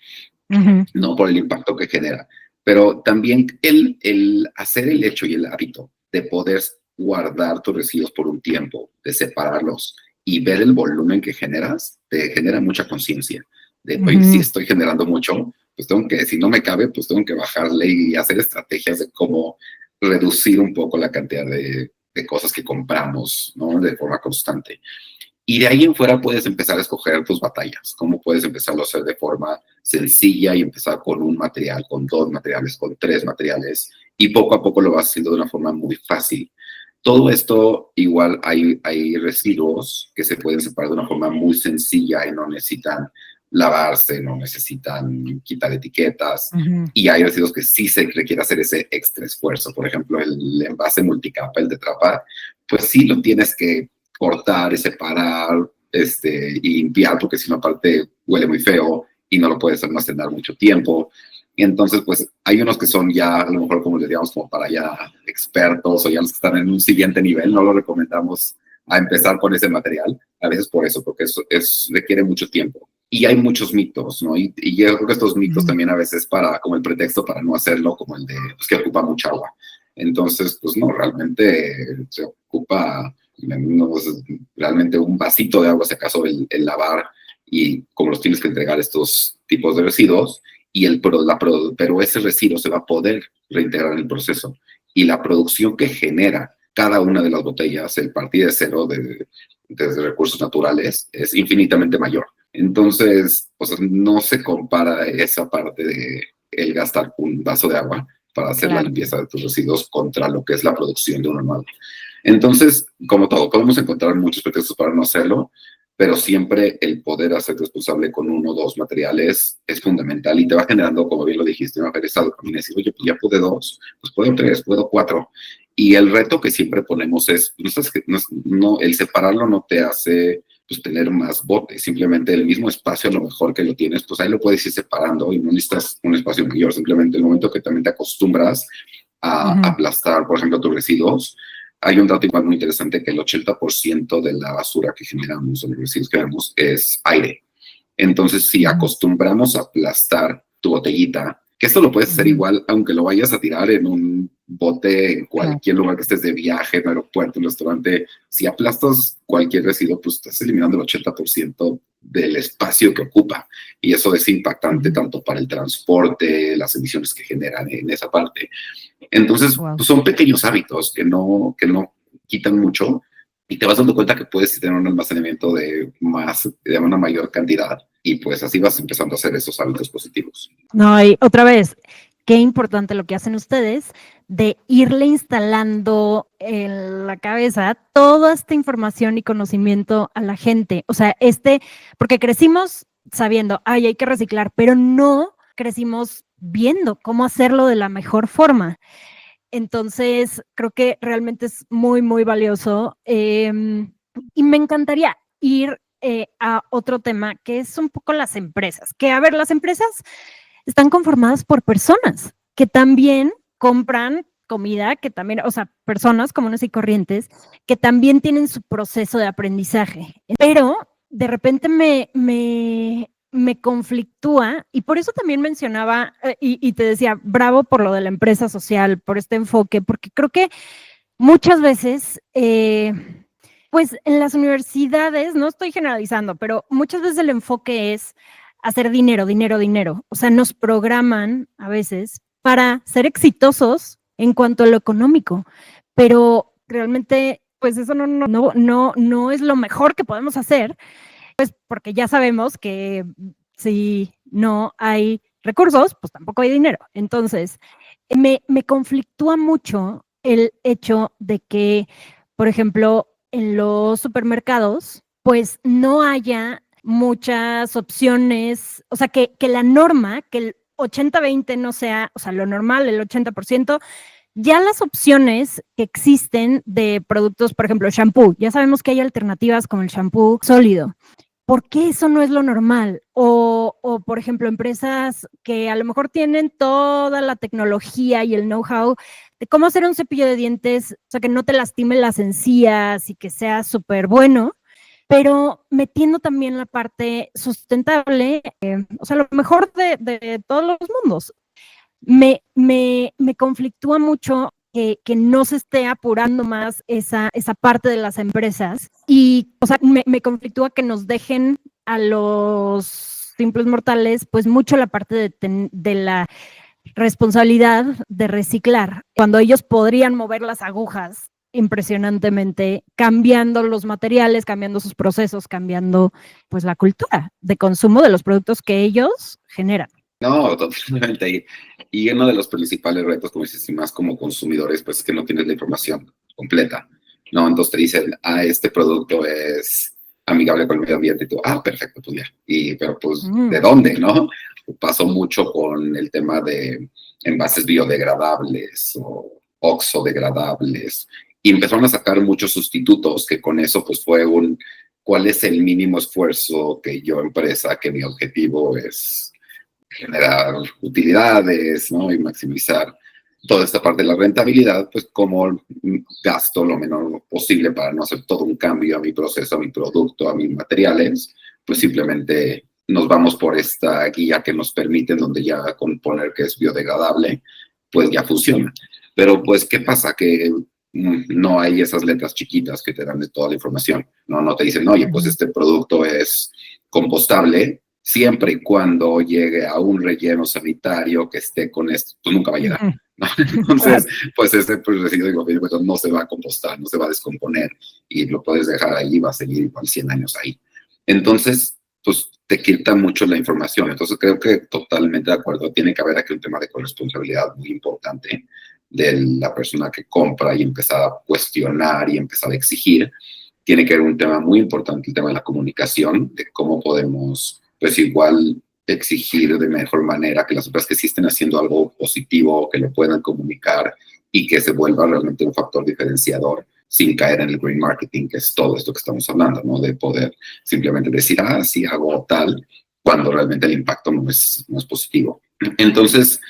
no por el impacto que genera, pero también el hacer el hecho y el hábito de poder guardar tus residuos por un tiempo, de separarlos y ver el volumen que generas, te genera mucha conciencia de, oye, si estoy generando mucho, pues tengo que, si no me cabe, pues tengo que bajarle y hacer estrategias de cómo reducir un poco la cantidad de cosas que compramos, ¿no? De forma constante. Y de ahí en fuera puedes empezar a escoger tus batallas, cómo puedes empezarlo a hacer de forma sencilla y empezar con un material, con 2 materiales, con 3 materiales, y poco a poco lo vas haciendo de una forma muy fácil. Todo esto, igual hay residuos que se pueden separar de una forma muy sencilla y no necesitan lavarse, no necesitan quitar etiquetas, y hay residuos que sí se requiere hacer ese extra esfuerzo. Por ejemplo, el envase multicapa, el de Tetra Pak, pues sí lo tienes que cortar y separar y limpiar, porque si no aparte huele muy feo y no lo puedes almacenar mucho tiempo. Y entonces, pues, hay unos que son ya, a lo mejor, como les digamos, como para ya expertos o ya los que están en un siguiente nivel, no lo recomendamos a empezar con ese material, a veces por eso, porque eso requiere mucho tiempo. Y hay muchos mitos, ¿no? Y yo creo que estos mitos también a veces para, como el pretexto para no hacerlo, como el de, pues, que ocupa mucha agua. Entonces, pues no, realmente se ocupa no, realmente un vasito de agua, si acaso el lavar, y como los tienes que entregar estos tipos de residuos, pero ese residuo se va a poder reintegrar en el proceso. Y la producción que genera cada una de las botellas, el partir de cero desde recursos naturales, es infinitamente mayor. Entonces, o sea, no se compara esa parte de el gastar un vaso de agua para hacer la limpieza de tus residuos contra lo que es la producción de uno nuevo. Entonces, como todo, podemos encontrar muchos pretextos para no hacerlo, pero siempre el poder hacerte responsable con uno o dos materiales es fundamental y te va generando, como bien lo dijiste, una pereza dopamina y decir, oye, pues ya pude dos, pues puedo tres, puedo cuatro. Y el reto que siempre ponemos es, el separarlo no te hace pues, tener más botes, simplemente el mismo espacio, a lo mejor que lo tienes, pues ahí lo puedes ir separando y no necesitas un espacio mayor, simplemente el momento que también te acostumbras a aplastar, por ejemplo, tus residuos. Hay un dato igual muy interesante que el 80% de la basura que generamos, o los residuos que generamos, es aire. Entonces, si acostumbramos a aplastar tu botellita, que esto lo puedes hacer igual, aunque lo vayas a tirar en un bote, en cualquier lugar que estés de viaje, en un aeropuerto, en un restaurante, si aplastas cualquier residuo, pues estás eliminando el 80% del espacio que ocupa. Y eso es impactante tanto para el transporte, las emisiones que generan en esa parte. Entonces, pues son pequeños hábitos que no quitan mucho y te vas dando cuenta que puedes tener un almacenamiento de una mayor cantidad y pues así vas empezando a hacer esos hábitos positivos. No, y otra vez, qué importante lo que hacen ustedes de irle instalando en la cabeza toda esta información y conocimiento a la gente. O sea, porque crecimos sabiendo, hay que reciclar, pero no crecimos viendo cómo hacerlo de la mejor forma. Entonces, creo que realmente es muy, muy valioso. Y me encantaría ir a otro tema, que es un poco las empresas. Que, a ver, las empresas están conformadas por personas que también compran comida, que también, o sea, personas comunes y corrientes, que también tienen su proceso de aprendizaje. Pero de repente me conflictúa y por eso también mencionaba y te decía, bravo por lo de la empresa social, por este enfoque, porque creo que muchas veces, pues en las universidades, no estoy generalizando, pero muchas veces el enfoque es hacer dinero, dinero, dinero. O sea, nos programan a veces para ser exitosos en cuanto a lo económico, pero realmente, pues eso no es lo mejor que podemos hacer, pues porque ya sabemos que si no hay recursos, pues tampoco hay dinero. Entonces, me conflictúa mucho el hecho de que, por ejemplo, en los supermercados, pues no haya muchas opciones, o sea, que la norma, que el 80-20 no sea, o sea, lo normal, el 80%, ya las opciones que existen de productos, por ejemplo, shampoo, ya sabemos que hay alternativas como el shampoo sólido. ¿Por qué eso no es lo normal? O, por ejemplo, empresas que a lo mejor tienen toda la tecnología y el know-how de cómo hacer un cepillo de dientes, o sea, que no te lastime las encías y que sea súper bueno, pero metiendo también la parte sustentable, o sea, lo mejor de todos los mundos. Me conflictúa mucho que no se esté apurando más esa parte de las empresas y, o sea, me conflictúa que nos dejen a los simples mortales, pues mucho la parte de la responsabilidad de reciclar, cuando ellos podrían mover las agujas impresionantemente, cambiando los materiales, cambiando sus procesos, cambiando pues la cultura de consumo de los productos que ellos generan. No, totalmente. Y uno de los principales retos, como dices, y más como consumidores, pues es que no tienes la información completa, ¿no? Entonces te dicen, este producto es amigable con el medio ambiente, y tú, perfecto, pues ya. Pero pues, ¿de dónde, no? Pasó mucho con el tema de envases biodegradables o oxodegradables, y empezaron a sacar muchos sustitutos, que con eso pues fue cuál es el mínimo esfuerzo que yo, empresa, que mi objetivo es generar utilidades, ¿no? Y maximizar toda esta parte de la rentabilidad, pues cómo gasto lo menor posible para no hacer todo un cambio a mi proceso, a mi producto, a mis materiales, pues simplemente nos vamos por esta guía que nos permite, donde ya con poner que es biodegradable, pues ya funciona. Pero pues, ¿qué pasa? Que no hay esas letras chiquitas que te dan de toda la información. No te dicen, oye, pues este producto es compostable, siempre y cuando llegue a un relleno sanitario que esté con esto, pues nunca va a llegar. ¿No? Entonces, pues ese residuo pues, no se va a compostar, no se va a descomponer y lo puedes dejar ahí, va a seguir igual 100 años ahí. Entonces, pues te quita mucho la información. Entonces, creo que totalmente de acuerdo. Tiene que haber aquí un tema de corresponsabilidad muy importante de la persona que compra y empezar a cuestionar y empezar a exigir. Tiene que haber un tema muy importante, el tema de la comunicación, de cómo podemos, pues igual, exigir de mejor manera que las empresas que sí estén haciendo algo positivo, que lo puedan comunicar y que se vuelva realmente un factor diferenciador sin caer en el green marketing, que es todo esto que estamos hablando, ¿no? De poder simplemente decir, sí hago tal, cuando realmente el impacto no es positivo. Entonces,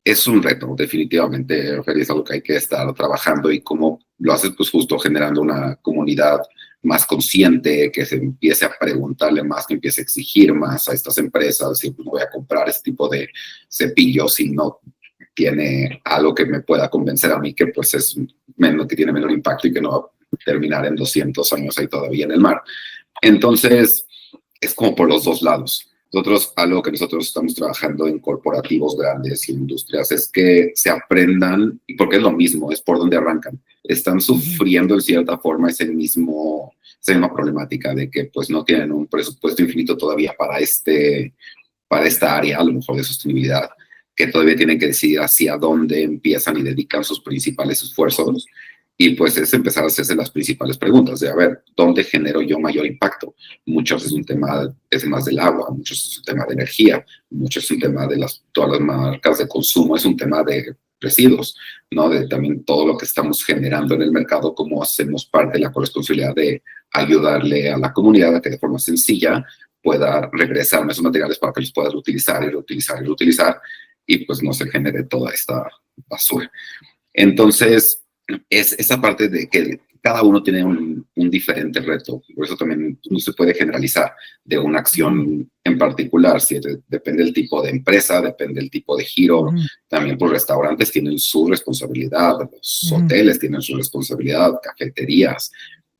es un reto, definitivamente, es algo que hay que estar trabajando y cómo lo haces, pues justo generando una comunidad más consciente, que se empiece a preguntarle más, que empiece a exigir más a estas empresas, si no voy a comprar este tipo de cepillo si no tiene algo que me pueda convencer a mí que pues es menos, que tiene menor impacto y que no va a terminar en 200 años ahí todavía en el mar. Entonces, es como por los dos lados. Algo que nosotros estamos trabajando en corporativos grandes y industrias es que se aprendan, porque es lo mismo, es por donde arrancan. Están sufriendo en cierta forma esa misma problemática de que pues no tienen un presupuesto infinito todavía para esta área, a lo mejor de sostenibilidad, que todavía tienen que decidir hacia dónde empiezan y dedican sus principales esfuerzos. Y pues es empezar a hacerse las principales preguntas de, a ver, ¿dónde genero yo mayor impacto? Muchos es más del agua, muchos es un tema de energía, muchos es un tema de todas las marcas de consumo, es un tema de residuos, ¿no? De también todo lo que estamos generando en el mercado, cómo hacemos parte de la corresponsabilidad de ayudarle a la comunidad a que de forma sencilla pueda regresarme esos materiales para que los puedas utilizar y reutilizar y reutilizar y pues no se genere toda esta basura. Entonces, es esa parte de que cada uno tiene un diferente reto, por eso también no se puede generalizar de una acción en particular, si depende del tipo de empresa, depende del tipo de giro, también los restaurantes tienen su responsabilidad, los hoteles tienen su responsabilidad, cafeterías,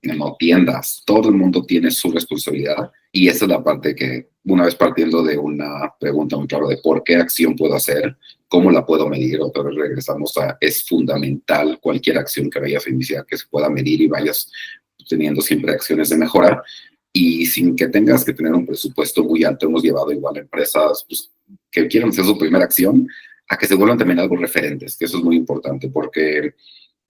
no tiendas, todo el mundo tiene su responsabilidad y esa es la parte que una vez partiendo de una pregunta muy clara de por qué acción puedo hacer, cómo la puedo medir, otra vez regresamos a es fundamental cualquier acción que vayas a iniciar que se pueda medir y vayas teniendo siempre acciones de mejora y sin que tengas que tener un presupuesto muy alto. Hemos llevado igual a empresas pues, que quieren hacer su primera acción a que se vuelvan también algo referentes, que eso es muy importante porque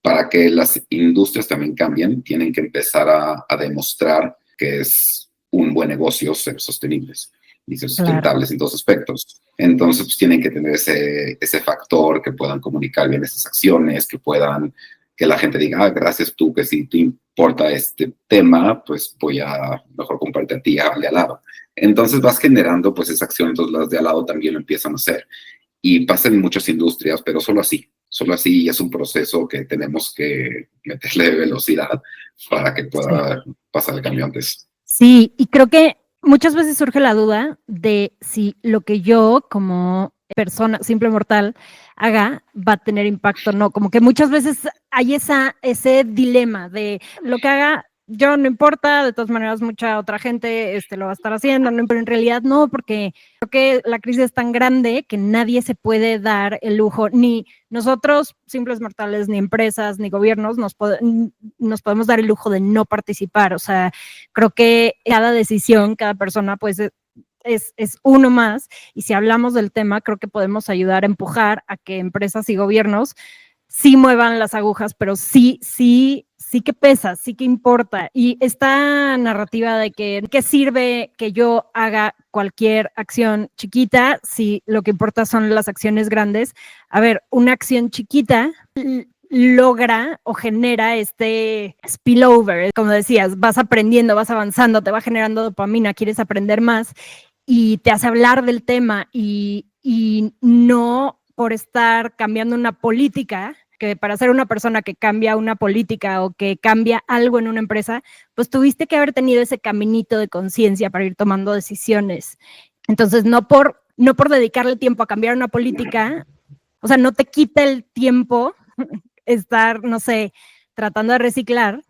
para que las industrias también cambien, tienen que empezar a demostrar que es un buen negocio ser sostenibles y ser sustentables en todos aspectos. Entonces, pues, tienen que tener ese factor, que puedan comunicar bien esas acciones, que la gente diga, gracias tú, que si te importa este tema, pues voy a mejor comprarte a ti, al de al lado. Entonces vas generando pues esa acción, entonces las de al lado también lo empiezan a hacer. Y pasa en muchas industrias, pero solo así es un proceso que tenemos que meterle velocidad para que pueda pasar el cambio antes. Sí, y creo que muchas veces surge la duda de si lo que yo como persona, simple mortal, haga va a tener impacto o no. Como que muchas veces hay ese dilema de lo que haga yo no importa, de todas maneras mucha otra gente lo va a estar haciendo, no, pero en realidad no, porque creo que la crisis es tan grande que nadie se puede dar el lujo, ni nosotros, simples mortales, ni empresas, ni gobiernos, nos podemos dar el lujo de no participar. O sea, creo que cada decisión, cada persona, pues es uno más, y si hablamos del tema, creo que podemos ayudar a empujar a que empresas y gobiernos sí muevan las agujas, pero sí que pesa, sí que importa. Y esta narrativa de que ¿qué sirve que yo haga cualquier acción chiquita si lo que importa son las acciones grandes? A ver, una acción chiquita, logra o genera este spillover, como decías, vas aprendiendo, vas avanzando, te va generando dopamina, quieres aprender más y te hace hablar del tema y no por estar cambiando una política, que para ser una persona que cambia una política o que cambia algo en una empresa, pues tuviste que haber tenido ese caminito de conciencia para ir tomando decisiones. Entonces, no por dedicarle tiempo a cambiar una política, o sea, no te quita el tiempo estar, no sé, tratando de reciclar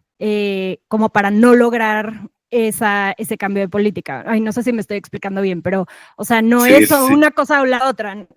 como para no lograr ese cambio de política. Ay, no sé si me estoy explicando bien, pero, o sea, no es una cosa o la otra.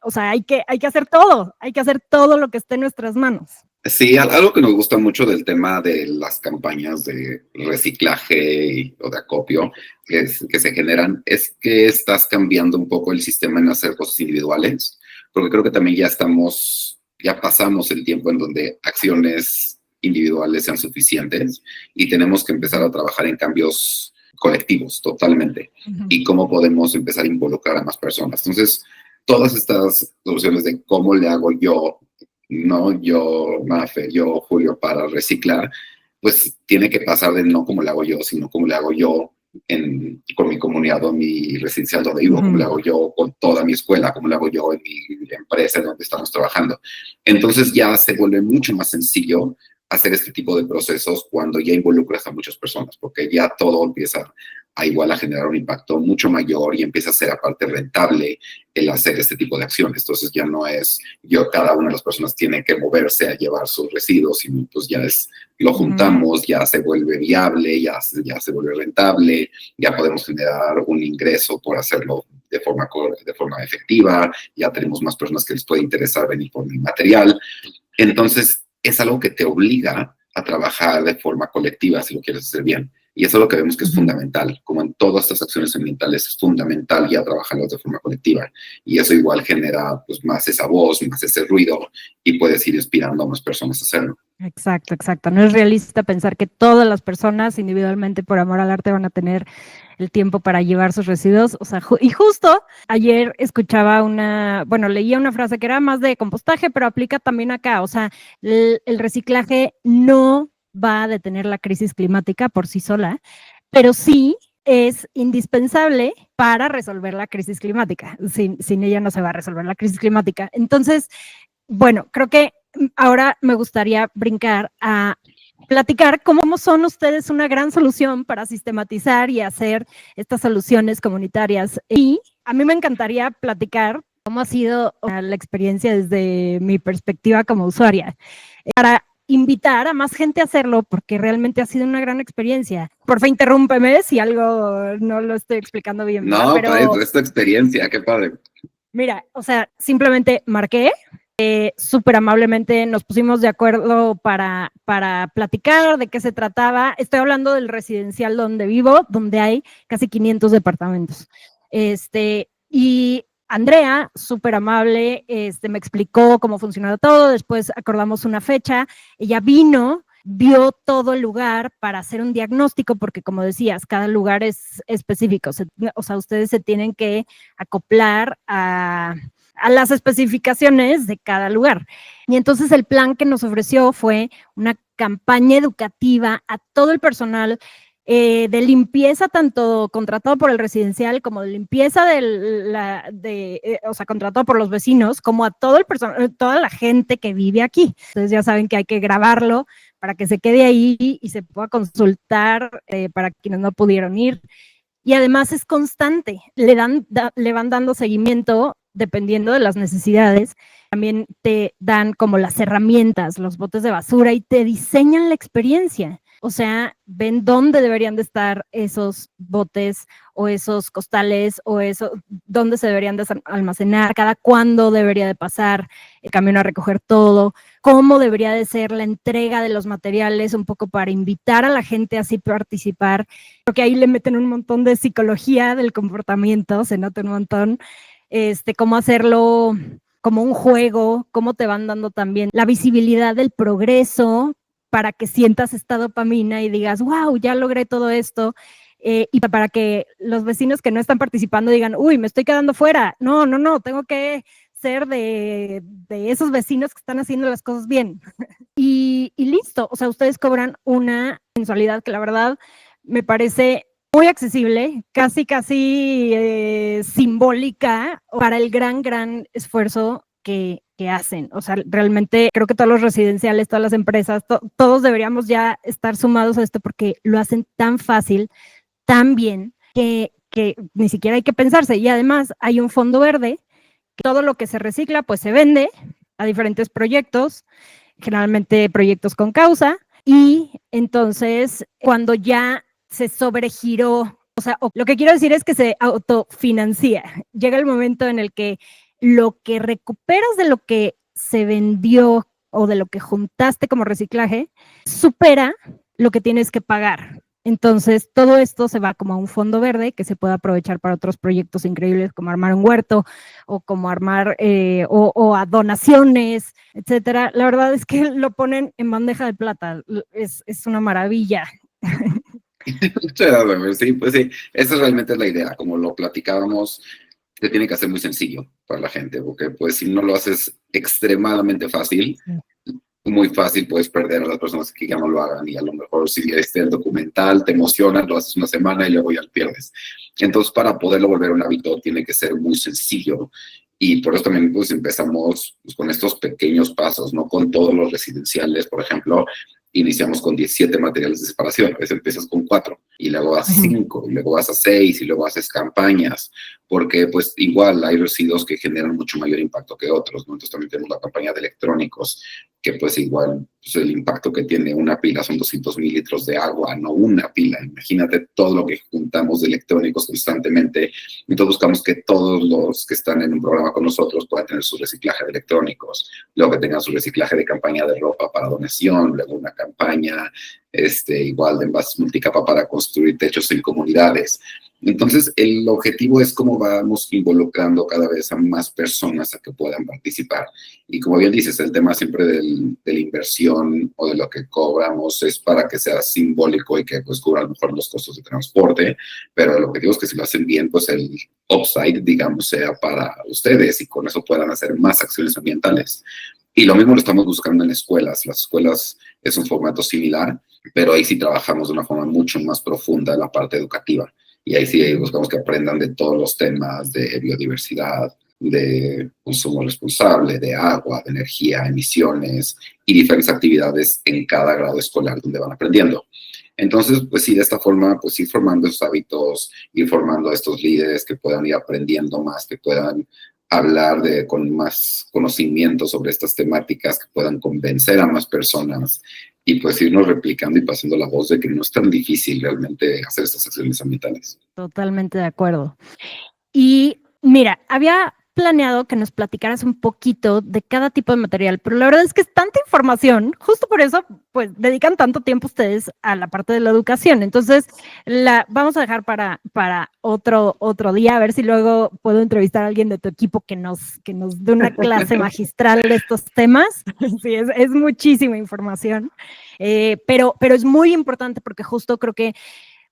O sea, hay que hacer todo lo que esté en nuestras manos. Sí, algo que nos gusta mucho del tema de las campañas de reciclaje o de acopio que se generan es que estás cambiando un poco el sistema en hacer cosas individuales, porque creo que también ya pasamos el tiempo en donde acciones individuales sean suficientes y tenemos que empezar a trabajar en cambios colectivos totalmente. Y cómo podemos empezar a involucrar a más personas. Entonces, todas estas soluciones de cómo le hago yo, no yo, Mafe, yo, Julio, para reciclar, pues tiene que pasar de no cómo le hago yo, sino cómo le hago yo con mi comunidad o mi residencial donde vivo, cómo le hago yo con toda mi escuela, cómo le hago yo en mi empresa donde estamos trabajando. Entonces ya se vuelve mucho más sencillo hacer este tipo de procesos cuando ya involucras a muchas personas, porque ya todo empieza a generar un impacto mucho mayor y empieza a ser aparte rentable el hacer este tipo de acciones. Entonces ya no es cada una de las personas tiene que moverse a llevar sus residuos, sino pues ya lo juntamos, ya se vuelve viable, ya se vuelve rentable, ya podemos generar un ingreso por hacerlo de forma efectiva, ya tenemos más personas que les puede interesar venir por mi material. Entonces, es algo que te obliga a trabajar de forma colectiva si lo quieres hacer bien. Y eso es lo que vemos que es fundamental. Como en todas estas acciones ambientales, es fundamental ya trabajarlas de forma colectiva. Y eso igual genera pues, más esa voz, más ese ruido, y puedes ir inspirando a más personas a hacerlo. Exacto. No es realista pensar que todas las personas individualmente por amor al arte van a tener el tiempo para llevar sus residuos. O sea, y justo ayer escuchaba leía una frase que era más de compostaje, pero aplica también acá. O sea, el reciclaje no va a detener la crisis climática por sí sola, pero sí es indispensable para resolver la crisis climática. Sin ella no se va a resolver la crisis climática. Entonces, bueno, creo que ahora me gustaría brincar a platicar cómo son ustedes una gran solución para sistematizar y hacer estas soluciones comunitarias. Y a mí me encantaría platicar cómo ha sido la experiencia desde mi perspectiva como usuaria, para invitar a más gente a hacerlo, porque realmente ha sido una gran experiencia. Porfa, interrúmpeme si algo no lo estoy explicando bien. No, pero es tu experiencia, qué padre. Mira, o sea, simplemente marqué, súper amablemente nos pusimos de acuerdo para platicar de qué se trataba. Estoy hablando del residencial donde vivo, donde hay casi 500 departamentos. Y Andrea, súper amable, me explicó cómo funcionaba todo. Después acordamos una fecha. Ella vio todo el lugar para hacer un diagnóstico, porque como decías, cada lugar es específico. O sea, ustedes se tienen que acoplar a las especificaciones de cada lugar. Y entonces el plan que nos ofreció fue una campaña educativa a todo el personal de limpieza, tanto contratado por el residencial como de limpieza o sea, contratado por los vecinos, como a todo el toda la gente que vive aquí. Entonces ya saben que hay que grabarlo para que se quede ahí y se pueda consultar para quienes no pudieron ir. Y además es constante, le van dando seguimiento dependiendo de las necesidades. También te dan como las herramientas, los botes de basura, y te diseñan la experiencia. O sea, ven dónde deberían de estar esos botes o esos costales o dónde se deberían de almacenar, cada cuándo debería de pasar el camión a recoger todo, cómo debería de ser la entrega de los materiales, un poco para invitar a la gente a así participar. Creo que ahí le meten un montón de psicología del comportamiento, se nota un montón, cómo hacerlo como un juego, cómo te van dando también la visibilidad del progreso, para que sientas esta dopamina y digas, wow, ya logré todo esto, y para que los vecinos que no están participando digan, uy, me estoy quedando fuera, no, tengo que ser de esos vecinos que están haciendo las cosas bien. Y listo, o sea, ustedes cobran una mensualidad que la verdad me parece muy accesible, casi simbólica para el gran esfuerzo que hacen. O sea, realmente creo que todos los residenciales, todas las empresas, todos deberíamos ya estar sumados a esto porque lo hacen tan fácil, tan bien, que ni siquiera hay que pensarse. Y además hay un fondo verde, que todo lo que se recicla pues se vende a diferentes proyectos, generalmente proyectos con causa, y entonces cuando ya se sobregiró, o sea, lo que quiero decir es que se autofinancia. Llega el momento en el que lo que recuperas de lo que se vendió o de lo que juntaste como reciclaje supera lo que tienes que pagar. Entonces, todo esto se va como a un fondo verde que se puede aprovechar para otros proyectos increíbles como armar un huerto o como armar o a donaciones, etcétera. La verdad es que lo ponen en bandeja de plata. Es una maravilla. Sí, pues sí, esa realmente es la idea, como lo platicábamos, se tiene que hacer muy sencillo para la gente, porque pues si no lo haces extremadamente fácil, muy fácil puedes perder a las personas que ya no lo hagan, y a lo mejor si viste el documental, te emocionas, lo haces una semana y luego ya lo pierdes. Entonces, para poderlo volver un hábito tiene que ser muy sencillo, y por eso también pues empezamos pues, con estos pequeños pasos, no con todos los residenciales, por ejemplo. Iniciamos con 17 materiales de separación, a veces empiezas con 4, y luego vas a 5, y luego vas a 6, y luego haces campañas, porque pues igual hay residuos que generan mucho mayor impacto que otros, ¿no? Entonces también tenemos la campaña de electrónicos, que pues igual pues el impacto que tiene una pila son 200,000 litros de agua, no una pila. Imagínate todo lo que juntamos de electrónicos constantemente. Entonces buscamos que todos los que están en un programa con nosotros puedan tener su reciclaje de electrónicos, luego que tengan su reciclaje de campaña de ropa para donación, luego una campaña igual de envases multicapa para construir techos en comunidades. Entonces, el objetivo es cómo vamos involucrando cada vez a más personas a que puedan participar. Y como bien dices, el tema siempre de la inversión o de lo que cobramos es para que sea simbólico y que pues cubra a lo mejor los costos de transporte, pero el objetivo es que si lo hacen bien, pues el upside, digamos, sea para ustedes y con eso puedan hacer más acciones ambientales. Y lo mismo lo estamos buscando en escuelas. Las escuelas es un formato similar, pero ahí sí trabajamos de una forma mucho más profunda en la parte educativa. Y ahí sí buscamos que aprendan de todos los temas de biodiversidad, de consumo responsable, de agua, de energía, emisiones y diferentes actividades en cada grado escolar donde van aprendiendo. Entonces, pues sí, de esta forma, pues ir formando esos hábitos, ir formando a estos líderes que puedan ir aprendiendo más, que puedan hablar con más conocimiento sobre estas temáticas, que puedan convencer a más personas y pues irnos replicando y pasando la voz de que no es tan difícil realmente hacer estas acciones ambientales. Totalmente de acuerdo. Y mira, había planeado que nos platicaras un poquito de cada tipo de material, pero la verdad es que es tanta información, justo por eso, pues dedican tanto tiempo ustedes a la parte de la educación. Entonces, la vamos a dejar para otro día, a ver si luego puedo entrevistar a alguien de tu equipo que nos dé una clase magistral de estos temas. Sí, es muchísima información, pero es muy importante porque justo creo que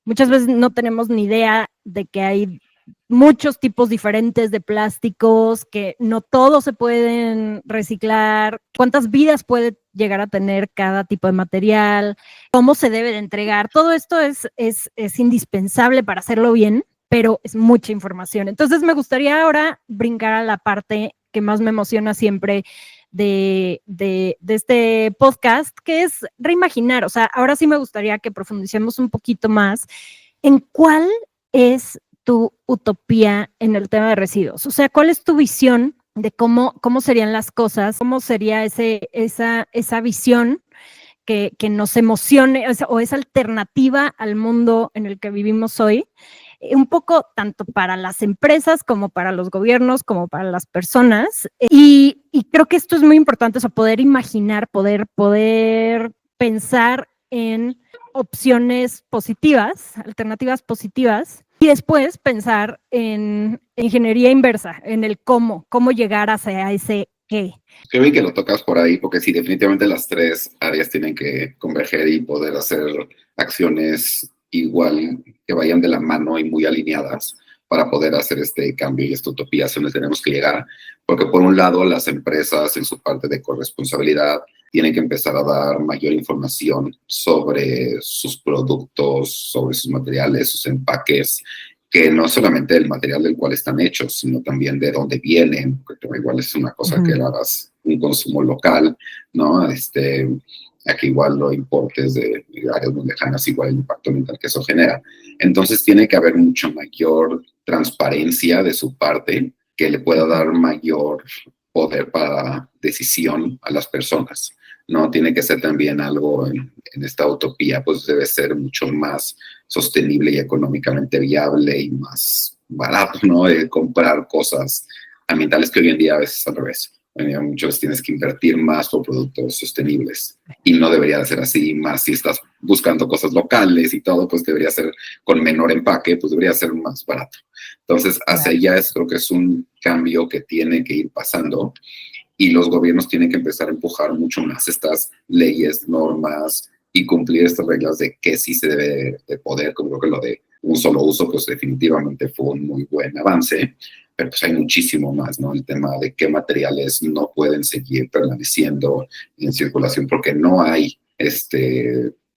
muchas veces no tenemos ni idea de que hay muchos tipos diferentes de plásticos, que no todos se pueden reciclar, cuántas vidas puede llegar a tener cada tipo de material, cómo se debe de entregar. Todo esto es indispensable para hacerlo bien, pero es mucha información. Entonces me gustaría ahora brincar a la parte que más me emociona siempre de este podcast, que es reimaginar. O sea, ahora sí me gustaría que profundicemos un poquito más en cuál es tu utopía en el tema de residuos. O sea, ¿cuál es tu visión de cómo serían las cosas? ¿Cómo sería esa visión que nos emocione o esa alternativa al mundo en el que vivimos hoy? Un poco tanto para las empresas como para los gobiernos, como para las personas. Y creo que esto es muy importante, o sea, poder imaginar, poder pensar en opciones positivas, alternativas positivas, y después pensar en ingeniería inversa, en el cómo llegar hacia ese qué. Qué bien que lo tocas por ahí, porque sí, definitivamente las tres áreas tienen que converger y poder hacer acciones igual que vayan de la mano y muy alineadas para poder hacer este cambio y esta utopía hacia donde tenemos que llegar. Porque por un lado, las empresas en su parte de corresponsabilidad tienen que empezar a dar mayor información sobre sus productos, sobre sus materiales, sus empaques, que no solamente el material del cual están hechos, sino también de dónde vienen, porque igual es una cosa que hagas un consumo local, ¿no? Aquí igual lo importes de áreas muy lejanas, igual el impacto ambiental que eso genera. Entonces tiene que haber mucha mayor transparencia de su parte que le pueda dar mayor poder para decisión a las personas, ¿no? Tiene que ser también algo en esta utopía, pues debe ser mucho más sostenible y económicamente viable y más barato, ¿no? Comprar cosas ambientales que hoy en día a veces al revés. Hoy en día muchas veces tienes que invertir más por productos sostenibles y no debería de ser así, más si estás buscando cosas locales y todo, pues debería ser con menor empaque, pues debería ser más barato. Entonces, hacia allá creo que es un cambio que tiene que ir pasando y los gobiernos tienen que empezar a empujar mucho más estas leyes, normas y cumplir estas reglas de qué sí se debe de poder, como creo que lo de un solo uso, pues definitivamente fue un muy buen avance, pero pues hay muchísimo más, ¿no? El tema de qué materiales no pueden seguir permaneciendo en circulación porque no hay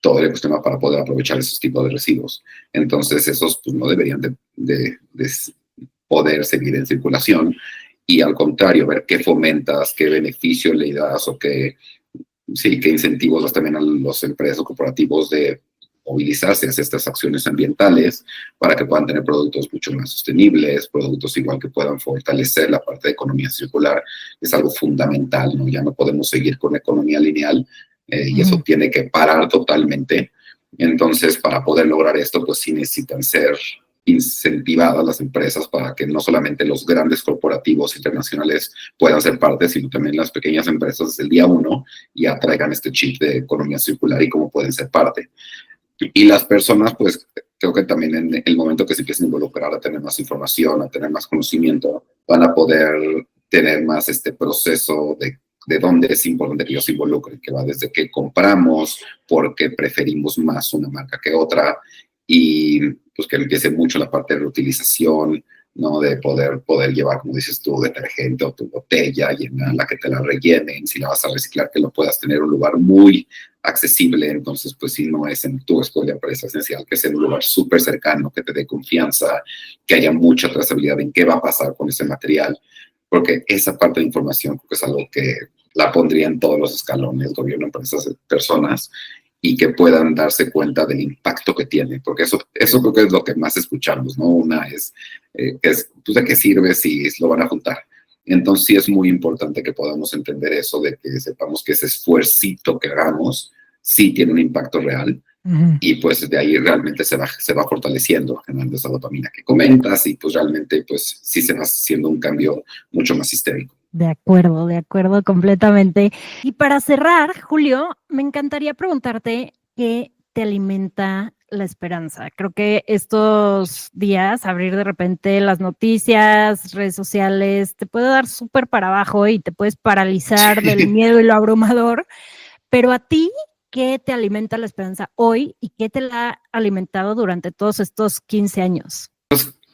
todo el ecosistema para poder aprovechar esos tipos de residuos. Entonces esos pues no deberían de poder seguir en circulación y al contrario, ver qué fomentas, qué beneficio le das o qué incentivos das también a los empresas corporativos de movilizarse hacia estas acciones ambientales para que puedan tener productos mucho más sostenibles, productos igual que puedan fortalecer la parte de economía circular, es algo fundamental, ¿no? Ya no podemos seguir con economía lineal y eso tiene que parar totalmente. Entonces, para poder lograr esto, pues sí necesitan ser incentivadas las empresas para que no solamente los grandes corporativos internacionales puedan ser parte, sino también las pequeñas empresas desde el día uno ya traigan este chip de economía circular y cómo pueden ser parte. Y las personas, pues creo que también en el momento que se empiecen a involucrar, a tener más información, a tener más conocimiento, van a poder tener más este proceso de dónde es importante que ellos se involucren, que va desde que compramos, porque preferimos más una marca que otra, y pues que empiece mucho la parte de reutilización, ¿no? De poder llevar, como dices tú, detergente o tu botella, llenarla, que te la rellenen, si la vas a reciclar, que lo puedas tener en un lugar muy accesible. Entonces, pues si no es en tu escuela de empresa esencial, que sea en un lugar súper cercano, que te dé confianza, que haya mucha trazabilidad en qué va a pasar con ese material, porque esa parte de información creo que es algo que la pondría en todos los escalones, gobierno, empresas, personas, y que puedan darse cuenta del impacto que tiene, porque eso creo que es lo que más escuchamos, ¿no? Una es pues, ¿de qué sirve si lo van a juntar? Entonces sí es muy importante que podamos entender eso, de que sepamos que ese esfuercito que hagamos sí tiene un impacto real, y pues de ahí realmente se va fortaleciendo, generando esa dopamina que comentas, y pues realmente pues sí se va haciendo un cambio mucho más sistémico. De acuerdo completamente. Y para cerrar, Julio, me encantaría preguntarte qué te alimenta la esperanza. Creo que estos días, abrir de repente las noticias, redes sociales, te puede dar súper para abajo y te puedes paralizar del miedo y lo abrumador, pero a ti, ¿qué te alimenta la esperanza hoy y qué te la ha alimentado durante todos estos 15 años?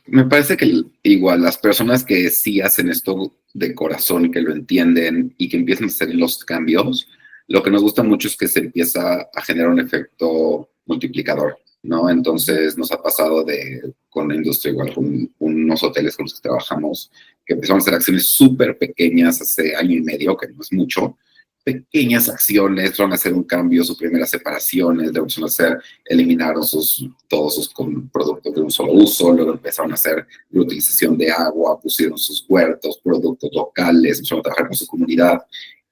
Me parece que igual las personas que sí hacen esto de corazón, que lo entienden y que empiezan a hacer los cambios, lo que nos gusta mucho es que se empieza a generar un efecto multiplicador, ¿no? Entonces nos ha pasado con la industria, igual con unos hoteles con los que trabajamos, que empezaron a hacer acciones súper pequeñas hace año y medio, que no es mucho, pequeñas acciones, van a hacer un cambio, sus primeras separaciones, van a hacer, eliminaron todos sus productos de un solo uso, luego empezaron a hacer reutilización de agua, pusieron sus huertos, productos locales, empezaron a trabajar con su comunidad,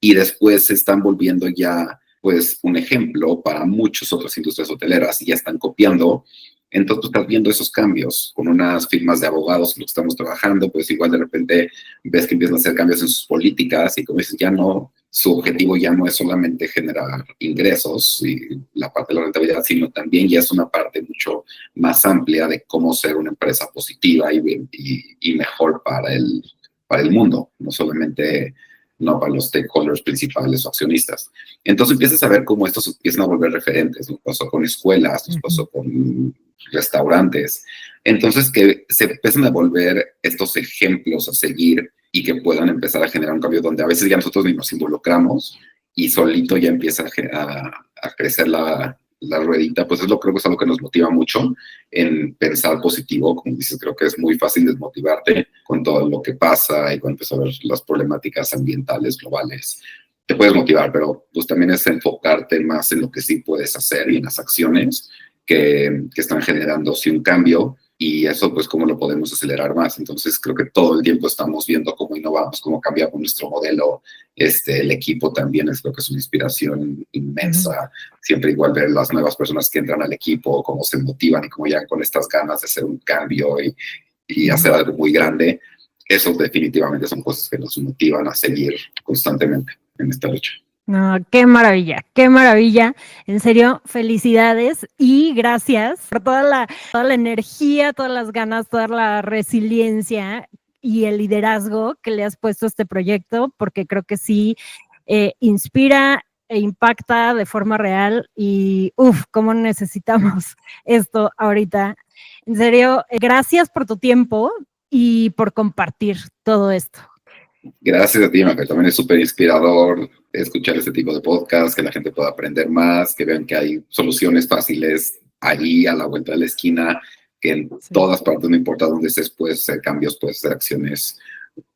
y después se están volviendo ya pues un ejemplo para muchas otras industrias hoteleras y ya están copiando. Entonces, tú estás viendo esos cambios con unas firmas de abogados en los que estamos trabajando, pues igual de repente ves que empiezan a hacer cambios en sus políticas y como dices, ya no, su objetivo ya no es solamente generar ingresos y la parte de la rentabilidad, sino también ya es una parte mucho más amplia de cómo ser una empresa positiva y mejor para el mundo, no solamente no para los stakeholders principales o accionistas. Entonces empiezas a ver cómo estos empiezan a volver referentes. Nos pasó con escuelas, nos pasó con restaurantes. Entonces que se empiezan a volver estos ejemplos a seguir y que puedan empezar a generar un cambio donde a veces ya nosotros ni nos involucramos y solito ya empieza a crecer la ruedita. Pues creo que es algo que nos motiva mucho en pensar positivo. Como dices, creo que es muy fácil desmotivarte con todo lo que pasa y cuando empiezas a ver las problemáticas ambientales globales. Te puedes motivar, pero pues también es enfocarte más en lo que sí puedes hacer y en las acciones que están generando sí un cambio, y eso pues cómo lo podemos acelerar más. Entonces creo que todo el tiempo estamos viendo cómo innovamos, cómo cambiamos nuestro modelo. El equipo también creo que es una inspiración inmensa. Siempre igual ver las nuevas personas que entran al equipo, cómo se motivan y cómo llegan con estas ganas de hacer un cambio y hacer algo muy grande. Eso definitivamente son cosas que nos motivan a seguir constantemente en esta lucha. No, qué maravilla, qué maravilla. En serio, felicidades y gracias por toda la energía, todas las ganas, toda la resiliencia y el liderazgo que le has puesto a este proyecto, porque creo que sí inspira e impacta de forma real y cómo necesitamos esto ahorita. En serio, gracias por tu tiempo y por compartir todo esto. Gracias a ti, Mafer. También es súper inspirador escuchar este tipo de podcast, que la gente pueda aprender más, que vean que hay soluciones fáciles allí a la vuelta de la esquina, que en todas partes, no importa dónde estés, puedes hacer cambios, puedes hacer acciones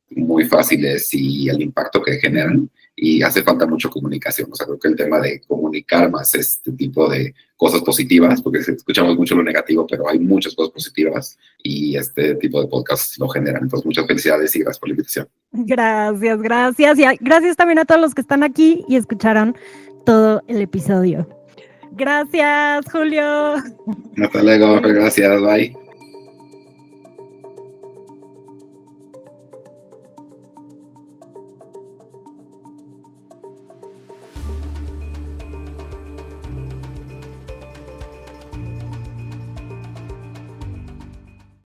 muy fáciles y el impacto que generan. Y hace falta mucho comunicación. O sea, creo que el tema de comunicar más este tipo de cosas positivas, porque escuchamos mucho lo negativo, pero hay muchas cosas positivas y este tipo de podcasts lo generan. Entonces, muchas felicidades y gracias por la invitación. Gracias, gracias. Y gracias también a todos los que están aquí y escucharon todo el episodio. Gracias, Julio. Hasta luego, gracias, bye.